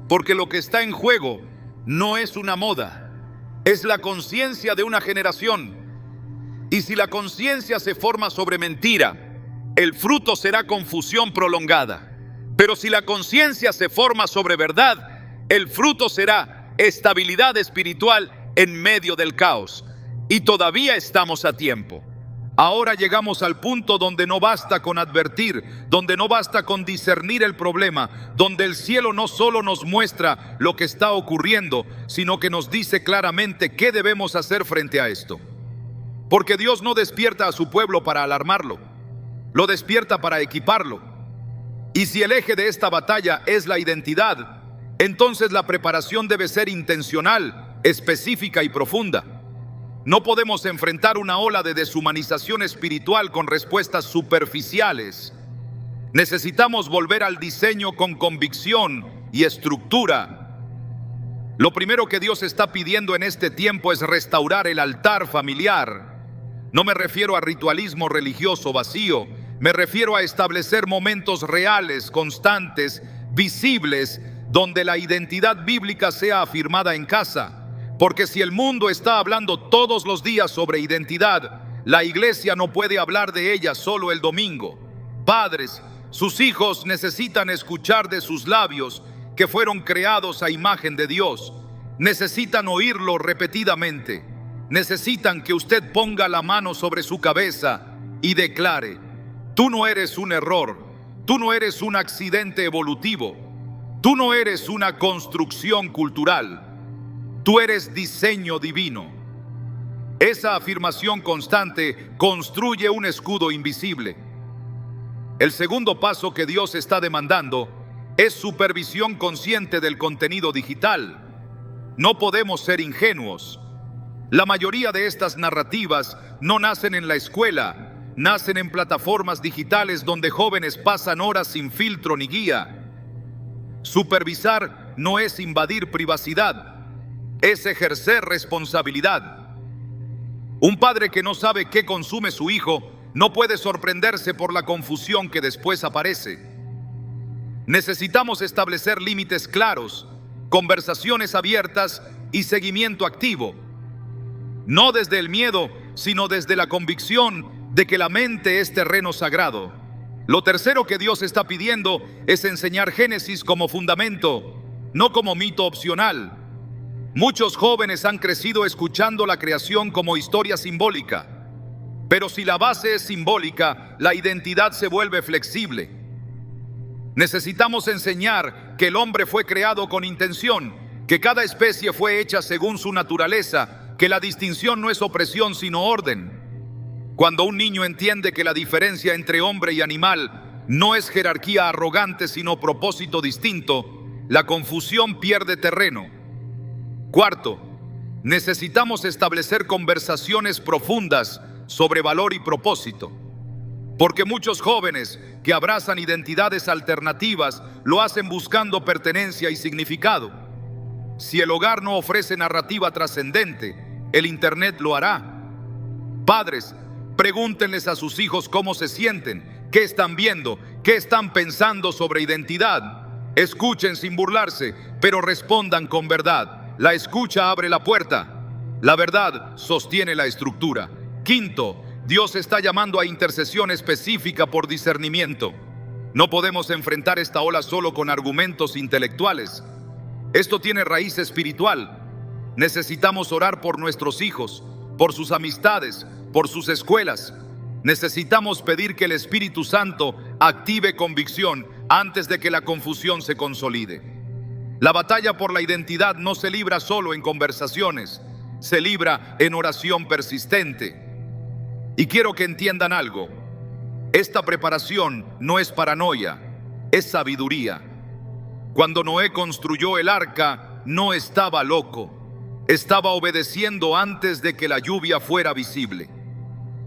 porque lo que está en juego no es una moda, es la conciencia de una generación. Y si la conciencia se forma sobre mentira, el fruto será confusión prolongada. Pero si la conciencia se forma sobre verdad, el fruto será estabilidad espiritual en medio del caos. Y todavía estamos a tiempo. Ahora llegamos al punto donde no basta con advertir, donde no basta con discernir el problema, donde el cielo no solo nos muestra lo que está ocurriendo, sino que nos dice claramente qué debemos hacer frente a esto. Porque Dios no despierta a su pueblo para alarmarlo, lo despierta para equiparlo. Y si el eje de esta batalla es la identidad, entonces la preparación debe ser intencional, específica y profunda. No podemos enfrentar una ola de deshumanización espiritual con respuestas superficiales. Necesitamos volver al diseño con convicción y estructura. Lo primero que Dios está pidiendo en este tiempo es restaurar el altar familiar. No me refiero a ritualismo religioso vacío, me refiero a establecer momentos reales, constantes, visibles, donde la identidad bíblica sea afirmada en casa. Porque si el mundo está hablando todos los días sobre identidad, la iglesia no puede hablar de ella solo el domingo. Padres, sus hijos necesitan escuchar de sus labios que fueron creados a imagen de Dios. Necesitan oírlo repetidamente. Necesitan que usted ponga la mano sobre su cabeza y declare: tú no eres un error, tú no eres un accidente evolutivo, tú no eres una construcción cultural. Tú eres diseño divino. Esa afirmación constante construye un escudo invisible. El segundo paso que Dios está demandando es supervisión consciente del contenido digital. No podemos ser ingenuos. La mayoría de estas narrativas no nacen en la escuela, nacen en plataformas digitales donde jóvenes pasan horas sin filtro ni guía. Supervisar no es invadir privacidad, es ejercer responsabilidad. Un padre que no sabe qué consume su hijo no puede sorprenderse por la confusión que después aparece. Necesitamos establecer límites claros, conversaciones abiertas y seguimiento activo. No desde el miedo, sino desde la convicción de que la mente es terreno sagrado. Lo tercero que Dios está pidiendo es enseñar Génesis como fundamento, no como mito opcional. Muchos jóvenes han crecido escuchando la creación como historia simbólica, pero si la base es simbólica, la identidad se vuelve flexible. Necesitamos enseñar que el hombre fue creado con intención, que cada especie fue hecha según su naturaleza, que la distinción no es opresión sino orden. Cuando un niño entiende que la diferencia entre hombre y animal no es jerarquía arrogante sino propósito distinto, la confusión pierde terreno. Cuarto, necesitamos establecer conversaciones profundas sobre valor y propósito, porque muchos jóvenes que abrazan identidades alternativas lo hacen buscando pertenencia y significado. Si el hogar no ofrece narrativa trascendente, el Internet lo hará. Padres, pregúntenles a sus hijos cómo se sienten, qué están viendo, qué están pensando sobre identidad. Escuchen sin burlarse, pero respondan con verdad. La escucha abre la puerta. La verdad sostiene la estructura. Quinto, Dios está llamando a intercesión específica por discernimiento. No podemos enfrentar esta ola solo con argumentos intelectuales. Esto tiene raíz espiritual. Necesitamos orar por nuestros hijos, por sus amistades, por sus escuelas. Necesitamos pedir que el Espíritu Santo active convicción antes de que la confusión se consolide. La batalla por la identidad no se libra solo en conversaciones, se libra en oración persistente. Y quiero que entiendan algo. Esta preparación no es paranoia, es sabiduría. Cuando Noé construyó el arca, no estaba loco, estaba obedeciendo antes de que la lluvia fuera visible.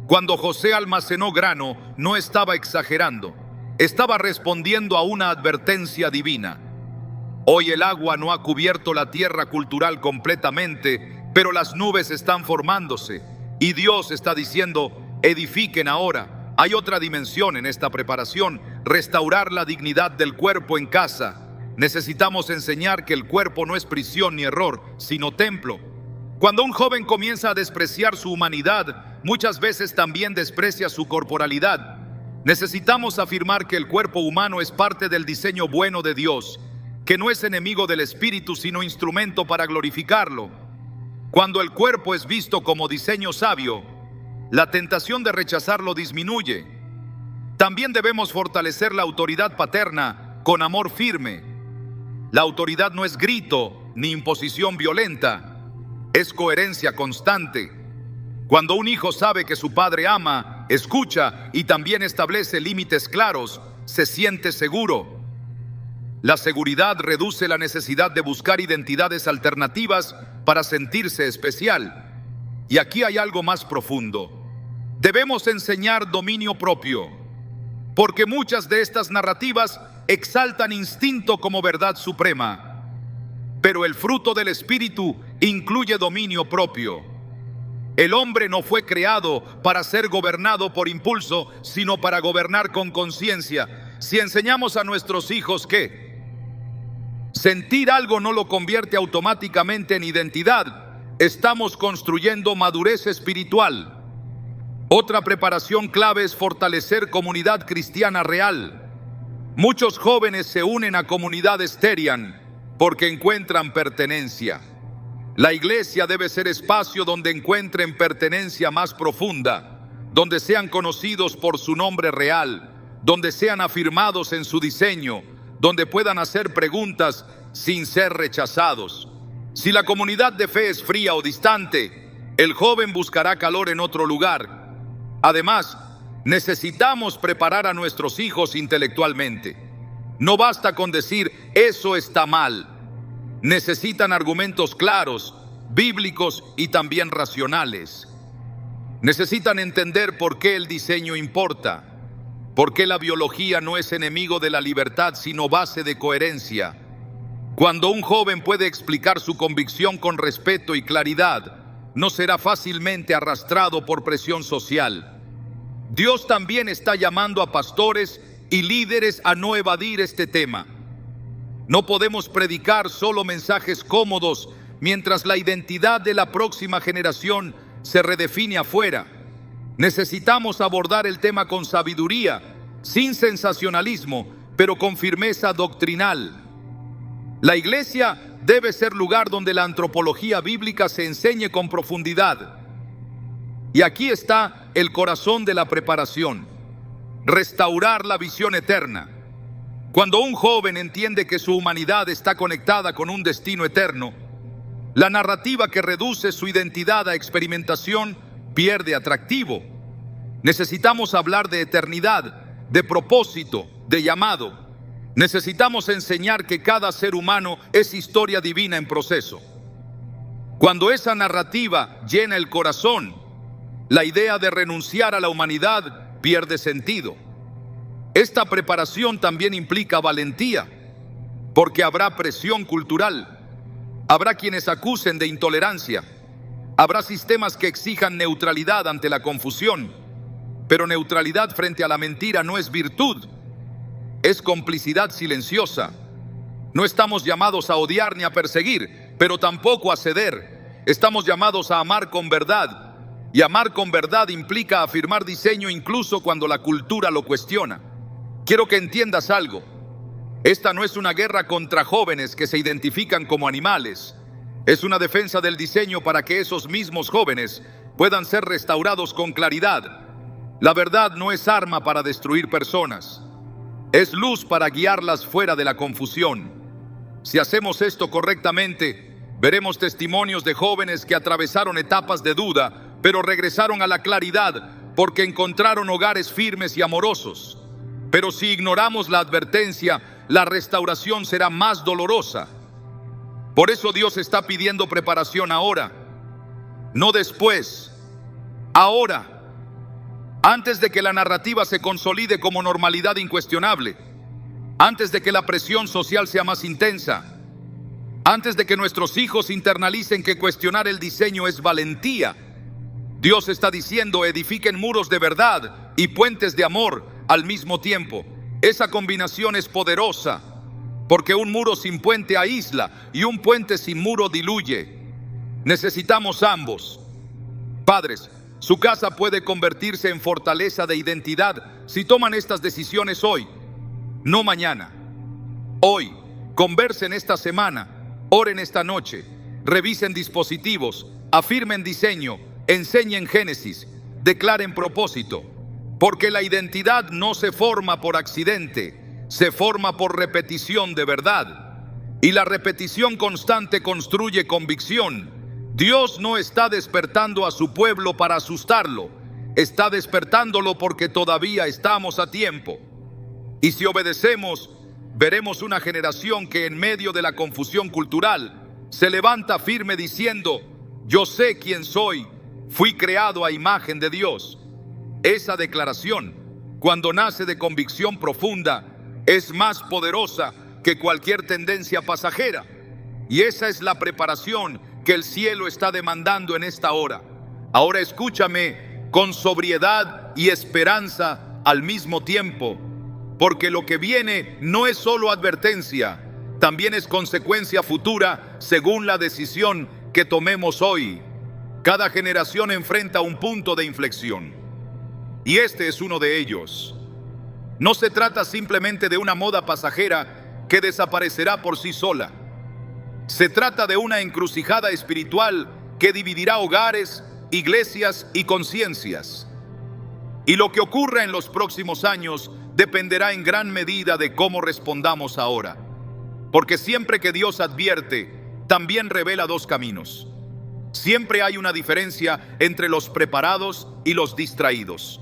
Cuando José almacenó grano, no estaba exagerando, estaba respondiendo a una advertencia divina. Hoy el agua no ha cubierto la tierra cultural completamente, pero las nubes están formándose y Dios está diciendo: edifiquen ahora. Hay otra dimensión en esta preparación: restaurar la dignidad del cuerpo en casa. Necesitamos enseñar que el cuerpo no es prisión ni error, sino templo. Cuando un joven comienza a despreciar su humanidad, muchas veces también desprecia su corporalidad. Necesitamos afirmar que el cuerpo humano es parte del diseño bueno de Dios, que no es enemigo del espíritu, sino instrumento para glorificarlo. Cuando el cuerpo es visto como diseño sabio, la tentación de rechazarlo disminuye. También debemos fortalecer la autoridad paterna con amor firme. La autoridad no es grito ni imposición violenta, es coherencia constante. Cuando un hijo sabe que su padre ama, escucha y también establece límites claros, se siente seguro. La seguridad reduce la necesidad de buscar identidades alternativas para sentirse especial. Y aquí hay algo más profundo. Debemos enseñar dominio propio, porque muchas de estas narrativas exaltan instinto como verdad suprema. Pero el fruto del Espíritu incluye dominio propio. El hombre no fue creado para ser gobernado por impulso, sino para gobernar con conciencia. Si enseñamos a nuestros hijos que sentir algo no lo convierte automáticamente en identidad, estamos construyendo madurez espiritual. Otra preparación clave es fortalecer comunidad cristiana real. Muchos jóvenes se unen a comunidades Terian porque encuentran pertenencia. La iglesia debe ser espacio donde encuentren pertenencia más profunda, donde sean conocidos por su nombre real, donde sean afirmados en su diseño, donde puedan hacer preguntas sin ser rechazados. Si la comunidad de fe es fría o distante, el joven buscará calor en otro lugar. Además, necesitamos preparar a nuestros hijos intelectualmente. No basta con decir, eso está mal. Necesitan argumentos claros, bíblicos y también racionales. Necesitan entender por qué el diseño importa, por qué la biología no es enemigo de la libertad, sino base de coherencia. Cuando un joven puede explicar su convicción con respeto y claridad, no será fácilmente arrastrado por presión social. Dios también está llamando a pastores y líderes a no evadir este tema. No podemos predicar solo mensajes cómodos mientras la identidad de la próxima generación se redefine afuera. Necesitamos abordar el tema con sabiduría, sin sensacionalismo, pero con firmeza doctrinal. La iglesia debe ser lugar donde la antropología bíblica se enseñe con profundidad. Y aquí está el corazón de la preparación: restaurar la visión eterna. Cuando un joven entiende que su humanidad está conectada con un destino eterno, la narrativa que reduce su identidad a experimentación pierde atractivo. Necesitamos hablar de eternidad, de propósito, de llamado. Necesitamos enseñar que cada ser humano es historia divina en proceso. Cuando esa narrativa llena el corazón, la idea de renunciar a la humanidad pierde sentido. Esta preparación también implica valentía, porque habrá presión cultural, habrá quienes acusen de intolerancia, habrá sistemas que exijan neutralidad ante la confusión, pero neutralidad frente a la mentira no es virtud, es complicidad silenciosa. No estamos llamados a odiar ni a perseguir, pero tampoco a ceder. Estamos llamados a amar con verdad, y amar con verdad implica afirmar diseño incluso cuando la cultura lo cuestiona. Quiero que entiendas algo. Esta no es una guerra contra jóvenes que se identifican como animales. Es una defensa del diseño para que esos mismos jóvenes puedan ser restaurados con claridad. La verdad no es arma para destruir personas. Es luz para guiarlas fuera de la confusión. Si hacemos esto correctamente, veremos testimonios de jóvenes que atravesaron etapas de duda, pero regresaron a la claridad porque encontraron hogares firmes y amorosos. Pero si ignoramos la advertencia, la restauración será más dolorosa. Por eso Dios está pidiendo preparación ahora, no después, ahora. Antes de que la narrativa se consolide como normalidad incuestionable, antes de que la presión social sea más intensa, antes de que nuestros hijos internalicen que cuestionar el diseño es valentía, Dios está diciendo: edifiquen muros de verdad y puentes de amor al mismo tiempo. Esa combinación es poderosa. porque un muro sin puente aísla y un puente sin muro diluye. Necesitamos ambos. Padres, su casa puede convertirse en fortaleza de identidad si toman estas decisiones hoy, no mañana. Hoy, conversen esta semana, oren esta noche, revisen dispositivos, afirmen diseño, enseñen Génesis, declaren propósito, porque la identidad no se forma por accidente, se forma por repetición de verdad, y la repetición constante construye convicción. Dios no está despertando a su pueblo para asustarlo, está despertándolo porque todavía estamos a tiempo. Y si obedecemos, veremos una generación que en medio de la confusión cultural se levanta firme diciendo: yo sé quién soy, fui creado a imagen de Dios. Esa declaración, cuando nace de convicción profunda, es más poderosa que cualquier tendencia pasajera. Y esa es la preparación que el cielo está demandando en esta hora. Ahora escúchame con sobriedad y esperanza al mismo tiempo, porque lo que viene no es solo advertencia, también es consecuencia futura según la decisión que tomemos hoy. Cada generación enfrenta un punto de inflexión, y este es uno de ellos. No se trata simplemente de una moda pasajera que desaparecerá por sí sola. Se trata de una encrucijada espiritual que dividirá hogares, iglesias y conciencias. Y lo que ocurra en los próximos años dependerá en gran medida de cómo respondamos ahora. Porque siempre que Dios advierte, también revela dos caminos. Siempre hay una diferencia entre los preparados y los distraídos,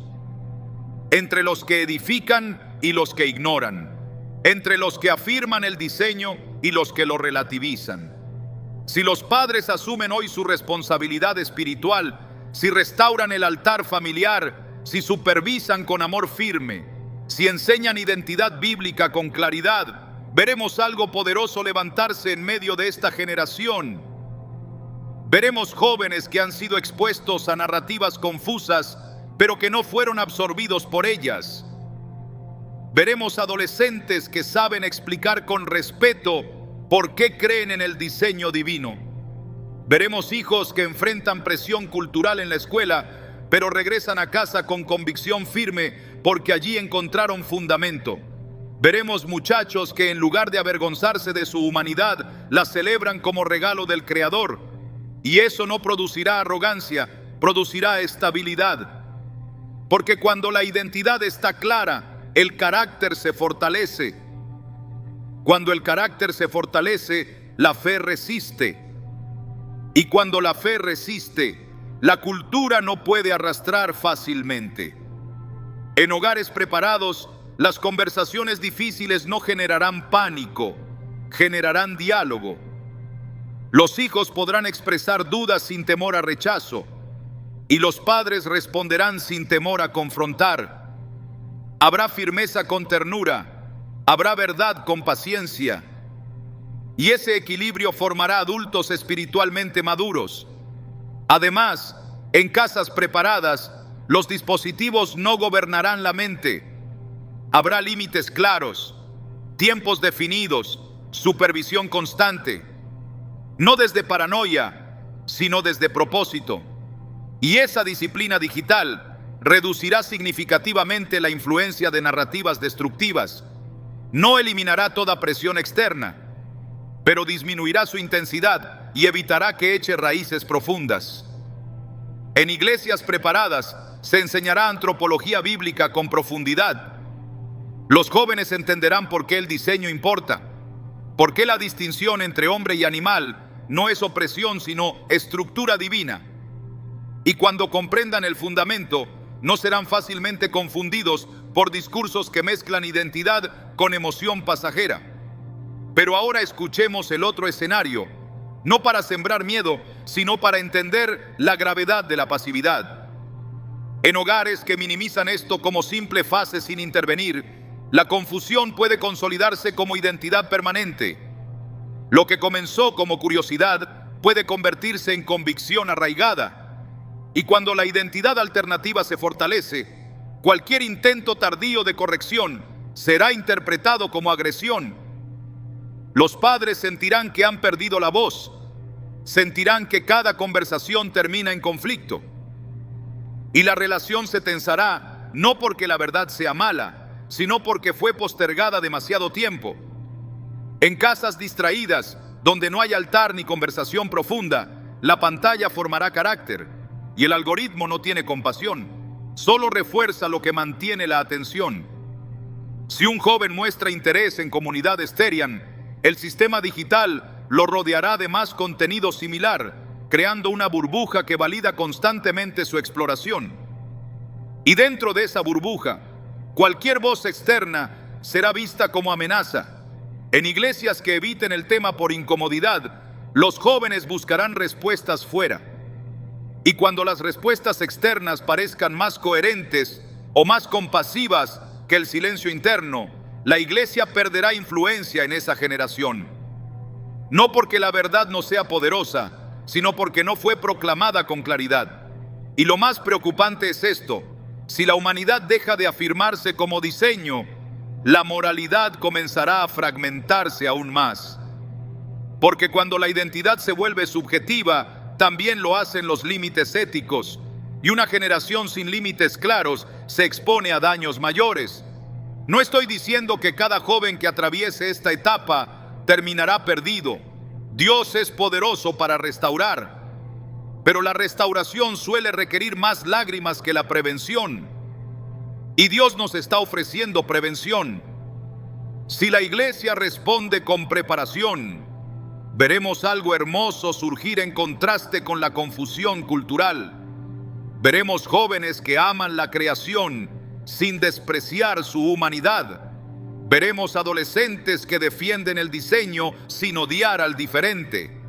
entre los que edifican y los que ignoran, entre los que afirman el diseño y los que lo relativizan. Si los padres asumen hoy su responsabilidad espiritual, si restauran el altar familiar, si supervisan con amor firme, si enseñan identidad bíblica con claridad, veremos algo poderoso levantarse en medio de esta generación. Veremos jóvenes que han sido expuestos a narrativas confusas, pero que no fueron absorbidos por ellas. Veremos adolescentes que saben explicar con respeto por qué creen en el diseño divino. Veremos hijos que enfrentan presión cultural en la escuela, pero regresan a casa con convicción firme porque allí encontraron fundamento. Veremos muchachos que en lugar de avergonzarse de su humanidad, la celebran como regalo del Creador. Y eso no producirá arrogancia, producirá estabilidad. Porque cuando la identidad está clara, el carácter se fortalece. Cuando el carácter se fortalece, la fe resiste. Y cuando la fe resiste, la cultura no puede arrastrar fácilmente. En hogares preparados, las conversaciones difíciles no generarán pánico, generarán diálogo. Los hijos podrán expresar dudas sin temor a rechazo, y los padres responderán sin temor a confrontar. Habrá firmeza con ternura, habrá verdad con paciencia, y ese equilibrio formará adultos espiritualmente maduros. Además, en casas preparadas, los dispositivos no gobernarán la mente. Habrá límites claros, tiempos definidos, supervisión constante, no desde paranoia, sino desde propósito. Y esa disciplina digital reducirá significativamente la influencia de narrativas destructivas. No eliminará toda presión externa, pero disminuirá su intensidad y evitará que eche raíces profundas. En iglesias preparadas se enseñará antropología bíblica con profundidad. Los jóvenes entenderán por qué el diseño importa, por qué la distinción entre hombre y animal no es opresión sino estructura divina. Y cuando comprendan el fundamento, no serán fácilmente confundidos por discursos que mezclan identidad con emoción pasajera. Pero ahora escuchemos el otro escenario, no para sembrar miedo, sino para entender la gravedad de la pasividad. En hogares que minimizan esto como simple fase sin intervenir, la confusión puede consolidarse como identidad permanente. Lo que comenzó como curiosidad puede convertirse en convicción arraigada. Y cuando la identidad alternativa se fortalece, cualquier intento tardío de corrección será interpretado como agresión. Los padres sentirán que han perdido la voz, sentirán que cada conversación termina en conflicto. Y la relación se tensará, no porque la verdad sea mala, sino porque fue postergada demasiado tiempo. En casas distraídas, donde no hay altar ni conversación profunda, la pantalla formará carácter, y el algoritmo no tiene compasión, solo refuerza lo que mantiene la atención. Si un joven muestra interés en comunidades Terian, el sistema digital lo rodeará de más contenido similar, creando una burbuja que valida constantemente su exploración. Y dentro de esa burbuja, cualquier voz externa será vista como amenaza. En iglesias que eviten el tema por incomodidad, los jóvenes buscarán respuestas fuera. Y cuando las respuestas externas parezcan más coherentes o más compasivas que el silencio interno, la iglesia perderá influencia en esa generación. No porque la verdad no sea poderosa, sino porque no fue proclamada con claridad. Y lo más preocupante es esto: si la humanidad deja de afirmarse como diseño, la moralidad comenzará a fragmentarse aún más. Porque cuando la identidad se vuelve subjetiva, también lo hacen los límites éticos, y una generación sin límites claros se expone a daños mayores. No estoy diciendo que cada joven que atraviese esta etapa terminará perdido. Dios es poderoso para restaurar, pero la restauración suele requerir más lágrimas que la prevención. Y Dios nos está ofreciendo prevención. Si la iglesia responde con preparación, veremos algo hermoso surgir en contraste con la confusión cultural. Veremos jóvenes que aman la creación sin despreciar su humanidad. Veremos adolescentes que defienden el diseño sin odiar al diferente.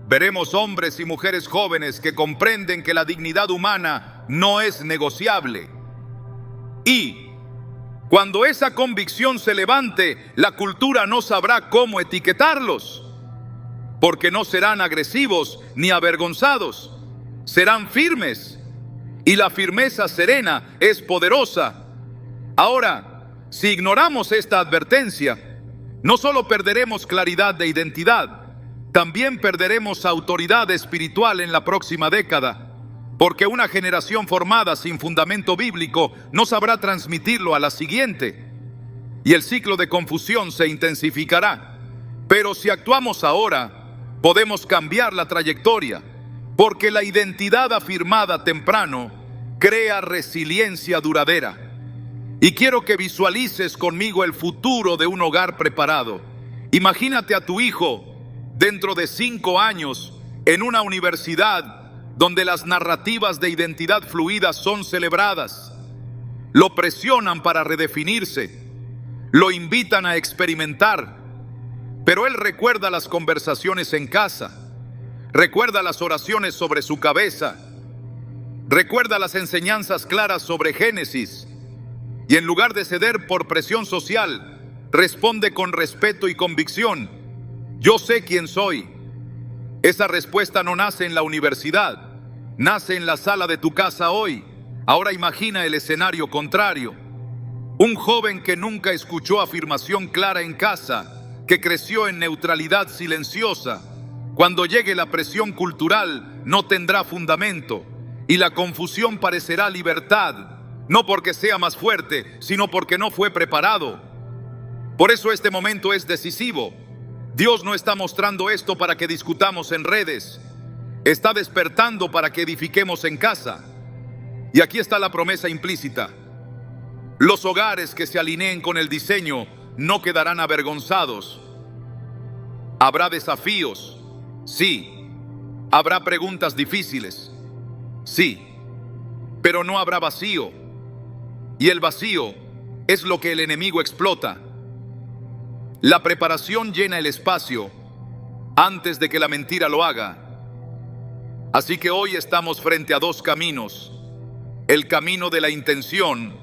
Veremos hombres y mujeres jóvenes que comprenden que la dignidad humana no es negociable. Y cuando esa convicción se levante, la cultura no sabrá cómo etiquetarlos, porque no serán agresivos ni avergonzados, serán firmes, y la firmeza serena es poderosa. Ahora, si ignoramos esta advertencia, no solo perderemos claridad de identidad, también perderemos autoridad espiritual en la próxima década, porque una generación formada sin fundamento bíblico no sabrá transmitirlo a la siguiente, y el ciclo de confusión se intensificará. Pero si actuamos ahora, podemos cambiar la trayectoria, porque la identidad afirmada temprano crea resiliencia duradera. Y quiero que visualices conmigo el futuro de un hogar preparado. Imagínate a tu hijo dentro de 5 años en una universidad donde las narrativas de identidad fluida son celebradas. Lo presionan para redefinirse, lo invitan a experimentar, pero él recuerda las conversaciones en casa, recuerda las oraciones sobre su cabeza, recuerda las enseñanzas claras sobre Génesis, y en lugar de ceder por presión social, responde con respeto y convicción: yo sé quién soy. Esa respuesta no nace en la universidad, nace en la sala de tu casa hoy. Ahora imagina el escenario contrario: un joven que nunca escuchó afirmación clara en casa, que creció en neutralidad silenciosa. Cuando llegue la presión cultural, no tendrá fundamento, y la confusión parecerá libertad, no porque sea más fuerte, sino porque no fue preparado. Por eso este momento es decisivo. Dios no está mostrando esto para que discutamos en redes, está despertando para que edifiquemos en casa. Y aquí está la promesa implícita: los hogares que se alineen con el diseño no quedarán avergonzados. Habrá desafíos, sí. Habrá preguntas difíciles, sí. Pero no habrá vacío. Y el vacío es lo que el enemigo explota. La preparación llena el espacio antes de que la mentira lo haga. Así que hoy estamos frente a 2 caminos: el camino de la intención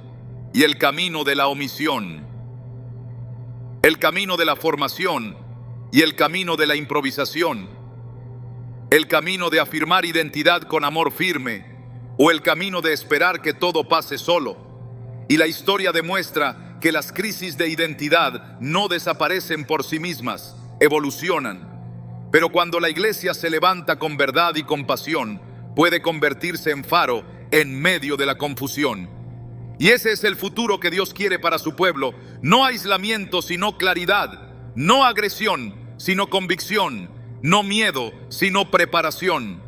y el camino de la omisión. El camino de la formación y el camino de la improvisación. El camino de afirmar identidad con amor firme o el camino de esperar que todo pase solo. Y la historia demuestra que las crisis de identidad no desaparecen por sí mismas, evolucionan. Pero cuando la iglesia se levanta con verdad y compasión, puede convertirse en faro en medio de la confusión. Y ese es el futuro que Dios quiere para su pueblo. No aislamiento, sino claridad. No agresión, sino convicción. No miedo, sino preparación.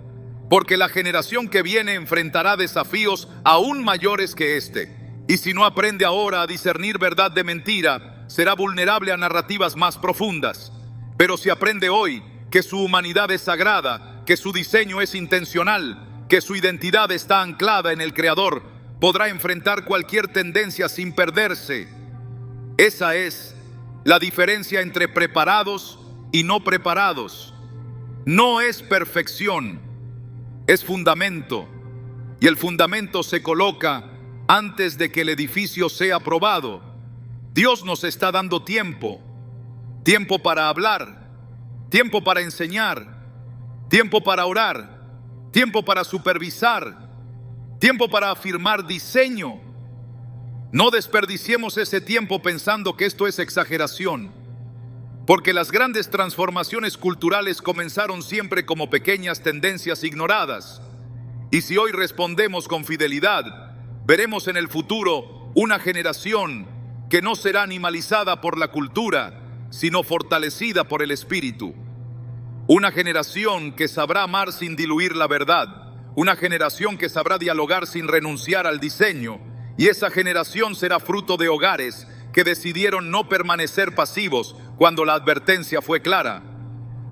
Porque la generación que viene enfrentará desafíos aún mayores que este. Y si no aprende ahora a discernir verdad de mentira, será vulnerable a narrativas más profundas. Pero si aprende hoy que su humanidad es sagrada, que su diseño es intencional, que su identidad está anclada en el Creador, podrá enfrentar cualquier tendencia sin perderse. Esa es la diferencia entre preparados y no preparados. No es perfección, es fundamento. Y el fundamento se coloca antes de que el edificio sea aprobado. Dios nos está dando tiempo. Tiempo para hablar, tiempo para enseñar, tiempo para orar, tiempo para supervisar, tiempo para afirmar diseño. No desperdiciemos ese tiempo pensando que esto es exageración, porque las grandes transformaciones culturales comenzaron siempre como pequeñas tendencias ignoradas. Y si hoy respondemos con fidelidad, veremos en el futuro una generación que no será animalizada por la cultura, sino fortalecida por el Espíritu. Una generación que sabrá amar sin diluir la verdad. Una generación que sabrá dialogar sin renunciar al diseño. Y esa generación será fruto de hogares que decidieron no permanecer pasivos cuando la advertencia fue clara.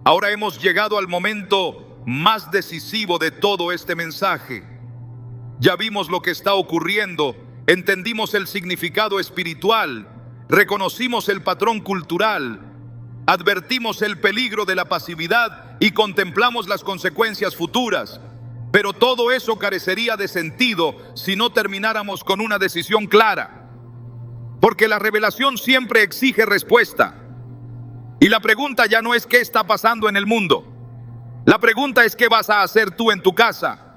Ahora hemos llegado al momento más decisivo de todo este mensaje. Ya vimos lo que está ocurriendo, entendimos el significado espiritual, reconocimos el patrón cultural, advertimos el peligro de la pasividad y contemplamos las consecuencias futuras. Pero todo eso carecería de sentido si no termináramos con una decisión clara. Porque la revelación siempre exige respuesta. Y la pregunta ya no es qué está pasando en el mundo. La pregunta es qué vas a hacer tú en tu casa.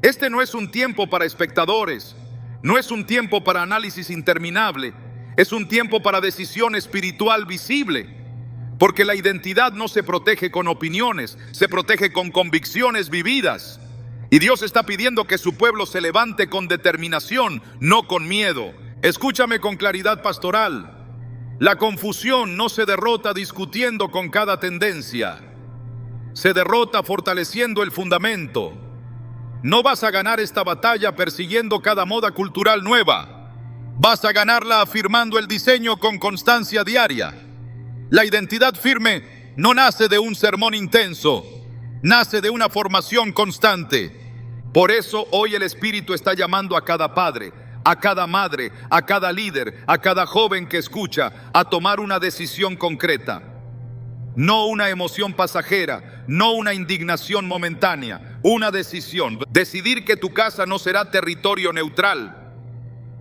Este no es un tiempo para espectadores. No es un tiempo para análisis interminable. Es un tiempo para decisión espiritual visible. Porque la identidad no se protege con opiniones, se protege con convicciones vividas. Y Dios está pidiendo que su pueblo se levante con determinación, no con miedo. Escúchame con claridad pastoral. La confusión no se derrota discutiendo con cada tendencia. Se derrota fortaleciendo el fundamento. No vas a ganar esta batalla persiguiendo cada moda cultural nueva. Vas a ganarla afirmando el diseño con constancia diaria. La identidad firme no nace de un sermón intenso, nace de una formación constante. Por eso hoy el Espíritu está llamando a cada padre, a cada madre, a cada líder, a cada joven que escucha, a tomar una decisión concreta. No una emoción pasajera, no una indignación momentánea, una decisión. Decidir que tu casa no será territorio neutral.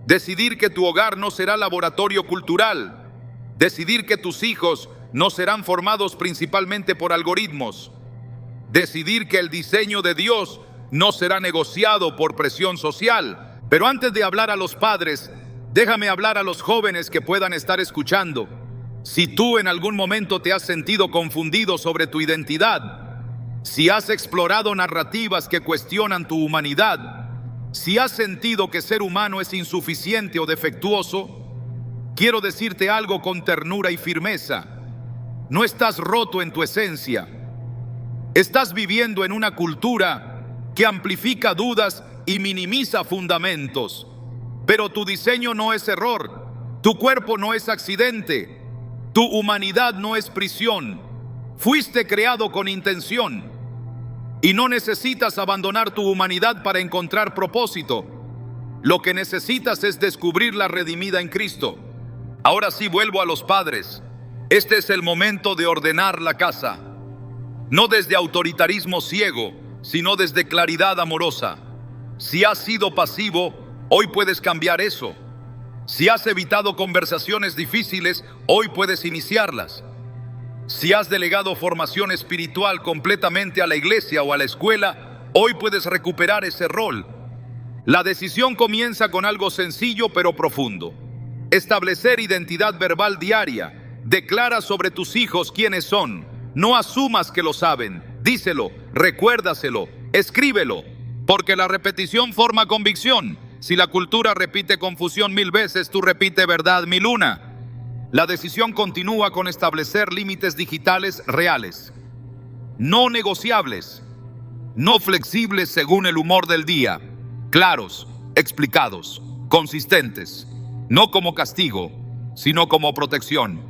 Decidir que tu hogar no será laboratorio cultural. Decidir que tus hijos no serán formados principalmente por algoritmos. Decidir que el diseño de Dios no será negociado por presión social. Pero antes de hablar a los padres, déjame hablar a los jóvenes que puedan estar escuchando. Si tú en algún momento te has sentido confundido sobre tu identidad, si has explorado narrativas que cuestionan tu humanidad, si has sentido que ser humano es insuficiente o defectuoso, quiero decirte algo con ternura y firmeza. No estás roto en tu esencia. Estás viviendo en una cultura que amplifica dudas y minimiza fundamentos. Pero tu diseño no es error, tu cuerpo no es accidente, tu humanidad no es prisión. Fuiste creado con intención y no necesitas abandonar tu humanidad para encontrar propósito. Lo que necesitas es descubrir la redimida en Cristo. Ahora sí vuelvo a los padres. Este es el momento de ordenar la casa, no desde autoritarismo ciego, sino desde claridad amorosa. Si has sido pasivo, hoy puedes cambiar eso. Si has evitado conversaciones difíciles, hoy puedes iniciarlas. Si has delegado formación espiritual completamente a la iglesia o a la escuela, hoy puedes recuperar ese rol. La decisión comienza con algo sencillo pero profundo. Establecer identidad verbal diaria. Declara sobre tus hijos quiénes son. No asumas que lo saben. Díselo, recuérdaselo, escríbelo, porque la repetición forma convicción. Si la cultura repite confusión 1000 veces, tú repite verdad 1001. La decisión continúa con establecer límites digitales reales, no negociables, no flexibles según el humor del día, claros, explicados, consistentes, no como castigo, sino como protección.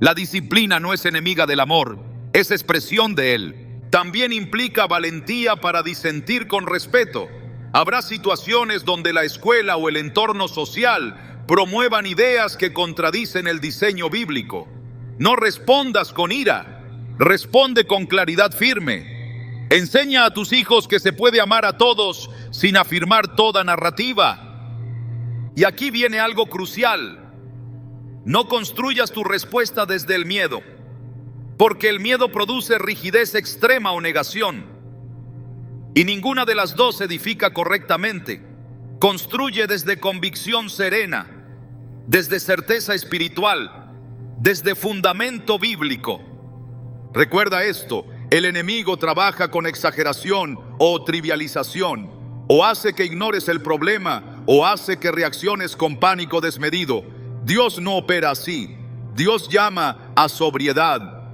La disciplina no es enemiga del amor, es expresión de él. También implica valentía para disentir con respeto. Habrá situaciones donde la escuela o el entorno social promuevan ideas que contradicen el diseño bíblico. No respondas con ira, responde con claridad firme. Enseña a tus hijos que se puede amar a todos sin afirmar toda narrativa. Y aquí viene algo crucial. No construyas tu respuesta desde el miedo, porque el miedo produce rigidez extrema o negación. Y ninguna de las dos edifica correctamente. Construye desde convicción serena, desde certeza espiritual, desde fundamento bíblico. Recuerda esto, el enemigo trabaja con exageración o trivialización, o hace que ignores el problema, o hace que reacciones con pánico desmedido. Dios no opera así. Dios llama a sobriedad.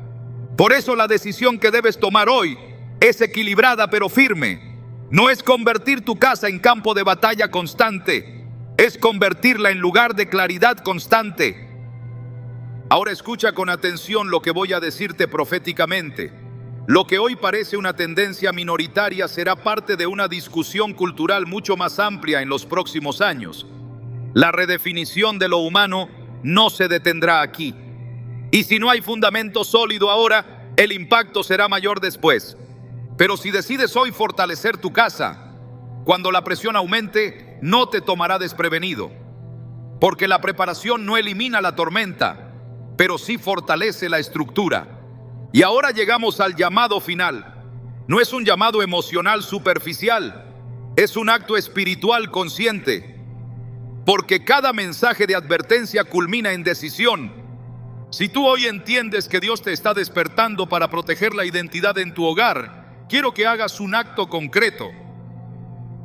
Por eso la decisión que debes tomar hoy es equilibrada pero firme. No es convertir tu casa en campo de batalla constante, es convertirla en lugar de claridad constante. Ahora escucha con atención lo que voy a decirte proféticamente. Lo que hoy parece una tendencia minoritaria será parte de una discusión cultural mucho más amplia en los próximos años. La redefinición de lo humano no se detendrá aquí. Y si no hay fundamento sólido ahora, el impacto será mayor después. Pero si decides hoy fortalecer tu casa, cuando la presión aumente, no te tomará desprevenido. Porque la preparación no elimina la tormenta, pero sí fortalece la estructura. Y ahora llegamos al llamado final. No es un llamado emocional superficial, es un acto espiritual consciente. Porque cada mensaje de advertencia culmina en decisión. Si tú hoy entiendes que Dios te está despertando para proteger la identidad en tu hogar, quiero que hagas un acto concreto,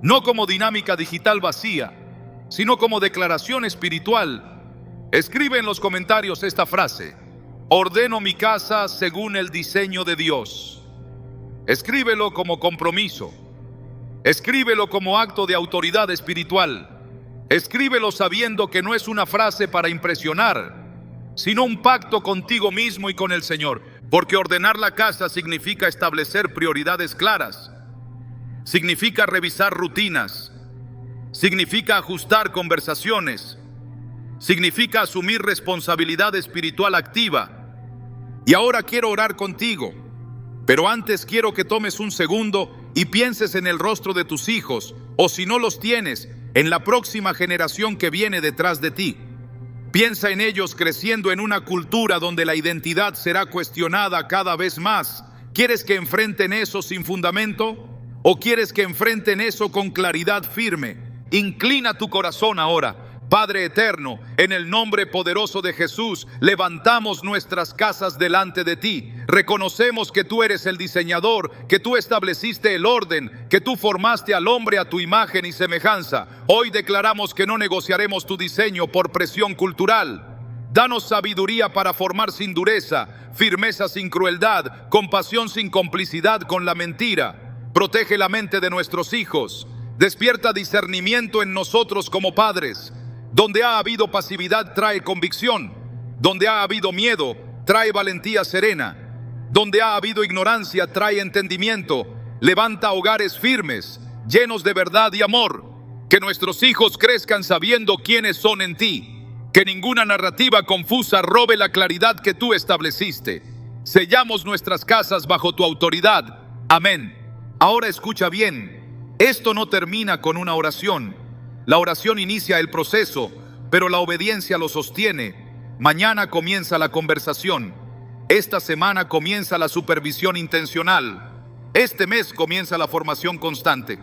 no como dinámica digital vacía, sino como declaración espiritual. Escribe en los comentarios esta frase: ordeno mi casa según el diseño de Dios. Escríbelo como compromiso. Escríbelo como acto de autoridad espiritual. Escríbelo sabiendo que no es una frase para impresionar, sino un pacto contigo mismo y con el Señor. Porque ordenar la casa significa establecer prioridades claras, significa revisar rutinas, significa ajustar conversaciones, significa asumir responsabilidad espiritual activa. Y ahora quiero orar contigo, pero antes quiero que tomes un segundo y pienses en el rostro de tus hijos, o si no los tienes, en la próxima generación que viene detrás de ti. Piensa en ellos creciendo en una cultura donde la identidad será cuestionada cada vez más. ¿Quieres que enfrenten eso sin fundamento? ¿O quieres que enfrenten eso con claridad firme? Inclina tu corazón ahora. Padre eterno, en el nombre poderoso de Jesús, levantamos nuestras casas delante de ti. Reconocemos que tú eres el diseñador, que tú estableciste el orden, que tú formaste al hombre a tu imagen y semejanza. Hoy declaramos que no negociaremos tu diseño por presión cultural. Danos sabiduría para formar sin dureza, firmeza sin crueldad, compasión sin complicidad con la mentira. Protege la mente de nuestros hijos. Despierta discernimiento en nosotros como padres. Donde ha habido pasividad trae convicción. Donde ha habido miedo trae valentía serena. Donde ha habido ignorancia trae entendimiento. Levanta hogares firmes, llenos de verdad y amor. Que nuestros hijos crezcan sabiendo quiénes son en ti. Que ninguna narrativa confusa robe la claridad que tú estableciste. Sellamos nuestras casas bajo tu autoridad. Amén. Ahora escucha bien. Esto no termina con una oración. La oración inicia el proceso, pero la obediencia lo sostiene. Mañana comienza la conversación. Esta semana comienza la supervisión intencional. Este mes comienza la formación constante.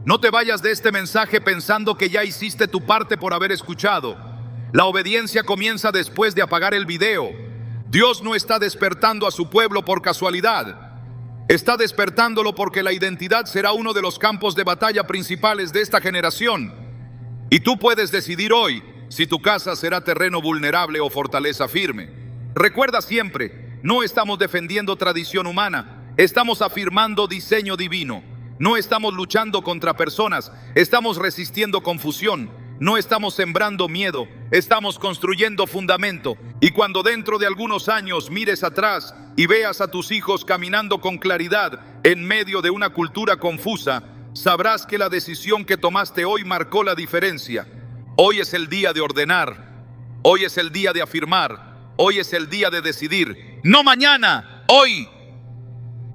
No te vayas de este mensaje pensando que ya hiciste tu parte por haber escuchado. La obediencia comienza después de apagar el video, Dios no está despertando a su pueblo por casualidad. Está despertándolo porque la identidad será uno de los campos de batalla principales de esta generación. Y tú puedes decidir hoy si tu casa será terreno vulnerable o fortaleza firme. Recuerda siempre, no estamos defendiendo tradición humana, estamos afirmando diseño divino. No estamos luchando contra personas, estamos resistiendo confusión. No estamos sembrando miedo, estamos construyendo fundamento. Y cuando dentro de algunos años mires atrás y veas a tus hijos caminando con claridad en medio de una cultura confusa, sabrás que la decisión que tomaste hoy marcó la diferencia. Hoy es el día de ordenar, hoy es el día de afirmar, hoy es el día de decidir. No mañana, hoy.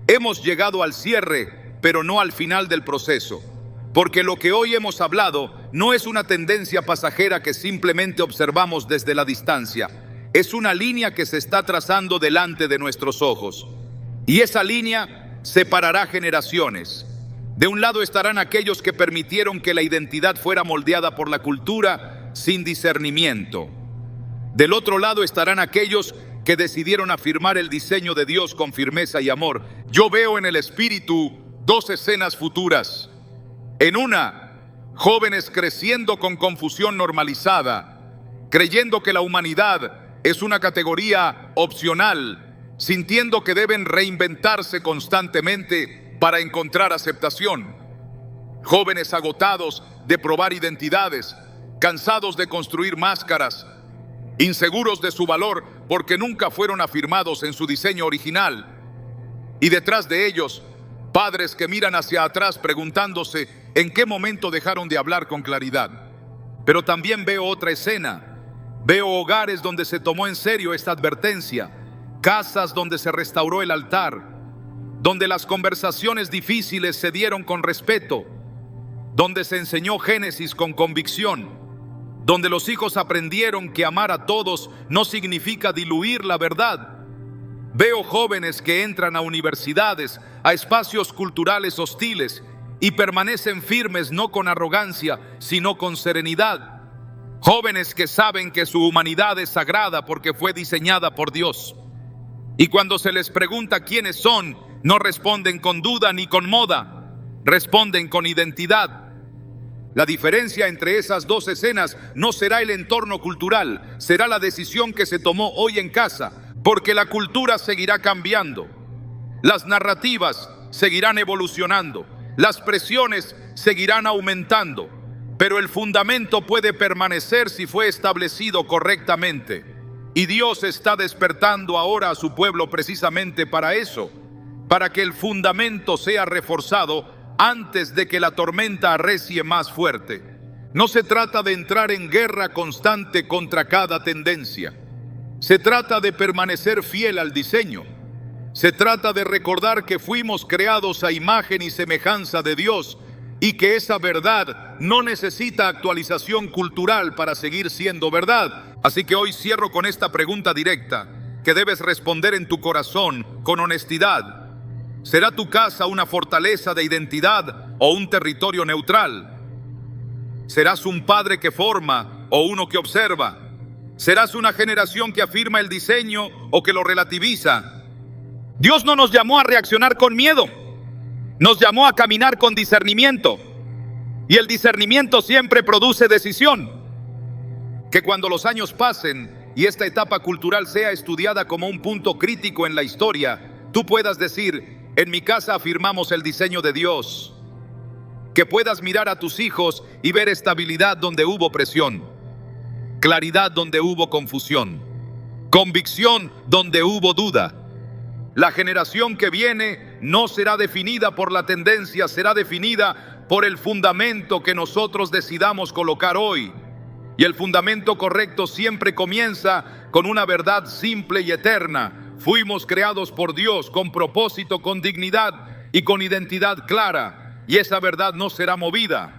Hemos llegado al cierre, pero no al final del proceso. Porque lo que hoy hemos hablado no es una tendencia pasajera que simplemente observamos desde la distancia. Es una línea que se está trazando delante de nuestros ojos. Y esa línea separará generaciones. De un lado estarán aquellos que permitieron que la identidad fuera moldeada por la cultura sin discernimiento. Del otro lado estarán aquellos que decidieron afirmar el diseño de Dios con firmeza y amor. Yo veo en el espíritu dos escenas futuras. En una, jóvenes creciendo con confusión normalizada, creyendo que la humanidad es una categoría opcional, sintiendo que deben reinventarse constantemente para encontrar aceptación. Jóvenes agotados de probar identidades, cansados de construir máscaras, inseguros de su valor porque nunca fueron afirmados en su diseño original. Y detrás de ellos, padres que miran hacia atrás preguntándose en qué momento dejaron de hablar con claridad. Pero también veo otra escena. Veo hogares donde se tomó en serio esta advertencia, casas donde se restauró el altar, donde las conversaciones difíciles se dieron con respeto, donde se enseñó Génesis con convicción, donde los hijos aprendieron que amar a todos no significa diluir la verdad. Veo jóvenes que entran a universidades, a espacios culturales hostiles y permanecen firmes no con arrogancia, sino con serenidad. Jóvenes que saben que su humanidad es sagrada porque fue diseñada por Dios. Y cuando se les pregunta quiénes son, no responden con duda ni con moda, responden con identidad. La diferencia entre esas dos escenas no será el entorno cultural, será la decisión que se tomó hoy en casa, porque la cultura seguirá cambiando, las narrativas seguirán evolucionando, las presiones seguirán aumentando, pero el fundamento puede permanecer si fue establecido correctamente. Y Dios está despertando ahora a su pueblo precisamente para eso, para que el fundamento sea reforzado antes de que la tormenta arrecie más fuerte. No se trata de entrar en guerra constante contra cada tendencia. Se trata de permanecer fiel al diseño. Se trata de recordar que fuimos creados a imagen y semejanza de Dios y que esa verdad no necesita actualización cultural para seguir siendo verdad. Así que hoy cierro con esta pregunta directa que debes responder en tu corazón con honestidad. ¿Será tu casa una fortaleza de identidad o un territorio neutral? ¿Serás un padre que forma o uno que observa? ¿Serás una generación que afirma el diseño o que lo relativiza? Dios no nos llamó a reaccionar con miedo, nos llamó a caminar con discernimiento. Y el discernimiento siempre produce decisión. Que cuando los años pasen y esta etapa cultural sea estudiada como un punto crítico en la historia, tú puedas decir: en mi casa afirmamos el diseño de Dios. Que puedas mirar a tus hijos y ver estabilidad donde hubo presión, claridad donde hubo confusión, convicción donde hubo duda. La generación que viene no será definida por la tendencia, será definida por el fundamento que nosotros decidamos colocar hoy. Y el fundamento correcto siempre comienza con una verdad simple y eterna. Fuimos creados por Dios con propósito, con dignidad y con identidad clara. Y esa verdad no será movida.